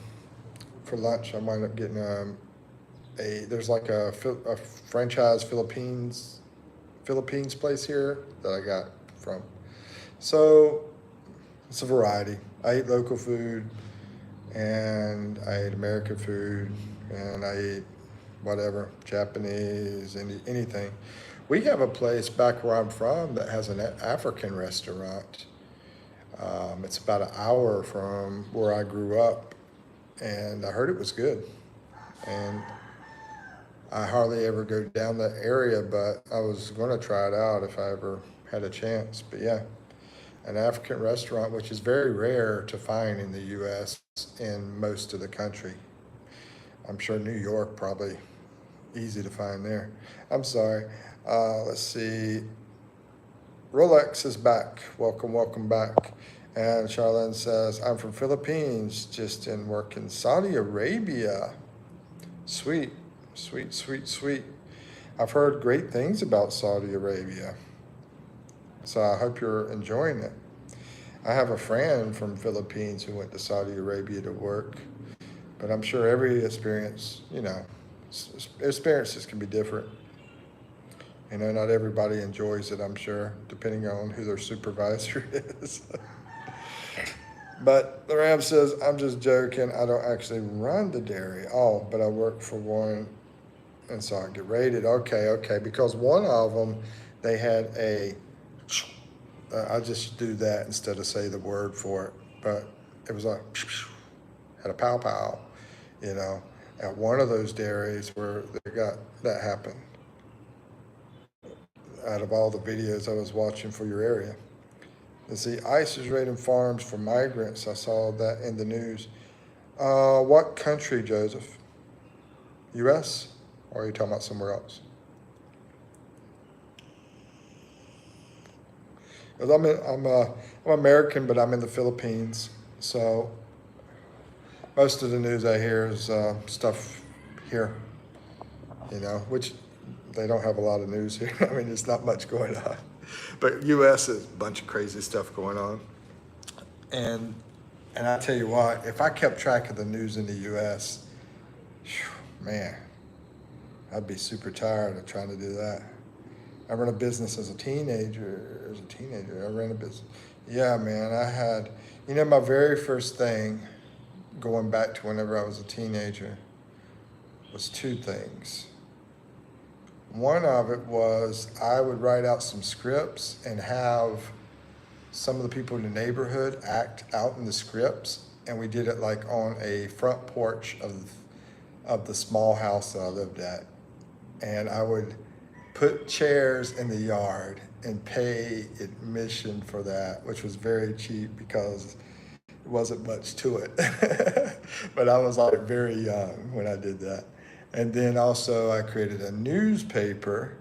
for lunch. I wound up getting there's like a franchise Philippines place here that I got from. So it's a variety. I eat local food, and I eat American food, and I eat whatever Japanese, anything. We have a place back where I'm from that has an African restaurant. It's about an hour from where I grew up, and I heard it was good. And I hardly ever go down that area, but I was going to try it out if I ever had a chance. But yeah, an African restaurant, which is very rare to find in the U.S. in most of the country. I'm sure New York probably easy to find there. I'm sorry. Let's see. Rolex is back. Welcome back. And Charlene says, I'm from Philippines, just in work in Saudi Arabia. Sweet. I've heard great things about Saudi Arabia. So I hope you're enjoying it. I have a friend from Philippines who went to Saudi Arabia to work, but I'm sure every experience, experiences can be different. Not everybody enjoys it, I'm sure, depending on who their supervisor is. But the Ram says, I'm just joking. I don't actually run the dairy. Oh, but I work for one, and so I get rated. Okay. Because one of them, they had I just do that instead of say the word for it. But it was had a pow pow, at one of those dairies where they got that happened. out of all the videos I was watching for your area. Let's see, ICE is raiding farms for migrants. I saw that in the news. What country, Joseph? U.S. or are you talking about somewhere else? Because I'm American, but I'm in the Philippines, so most of the news I hear is stuff here, which they don't have a lot of news here. I mean, there's not much going on. But U.S. is a bunch of crazy stuff going on. And I tell you what, if I kept track of the news in the U.S., man, I'd be super tired of trying to do that. I ran a business as a teenager. I ran a business. Yeah, man, I had, my very first thing going back to whenever I was a teenager was two things. One of it was I would write out some scripts and have some of the people in the neighborhood act out in the scripts. And we did it like on a front porch of the small house that I lived at. And I would put chairs in the yard and pay admission for that, which was very cheap because it wasn't much to it. But I was like very young when I did that. And then also I created a newspaper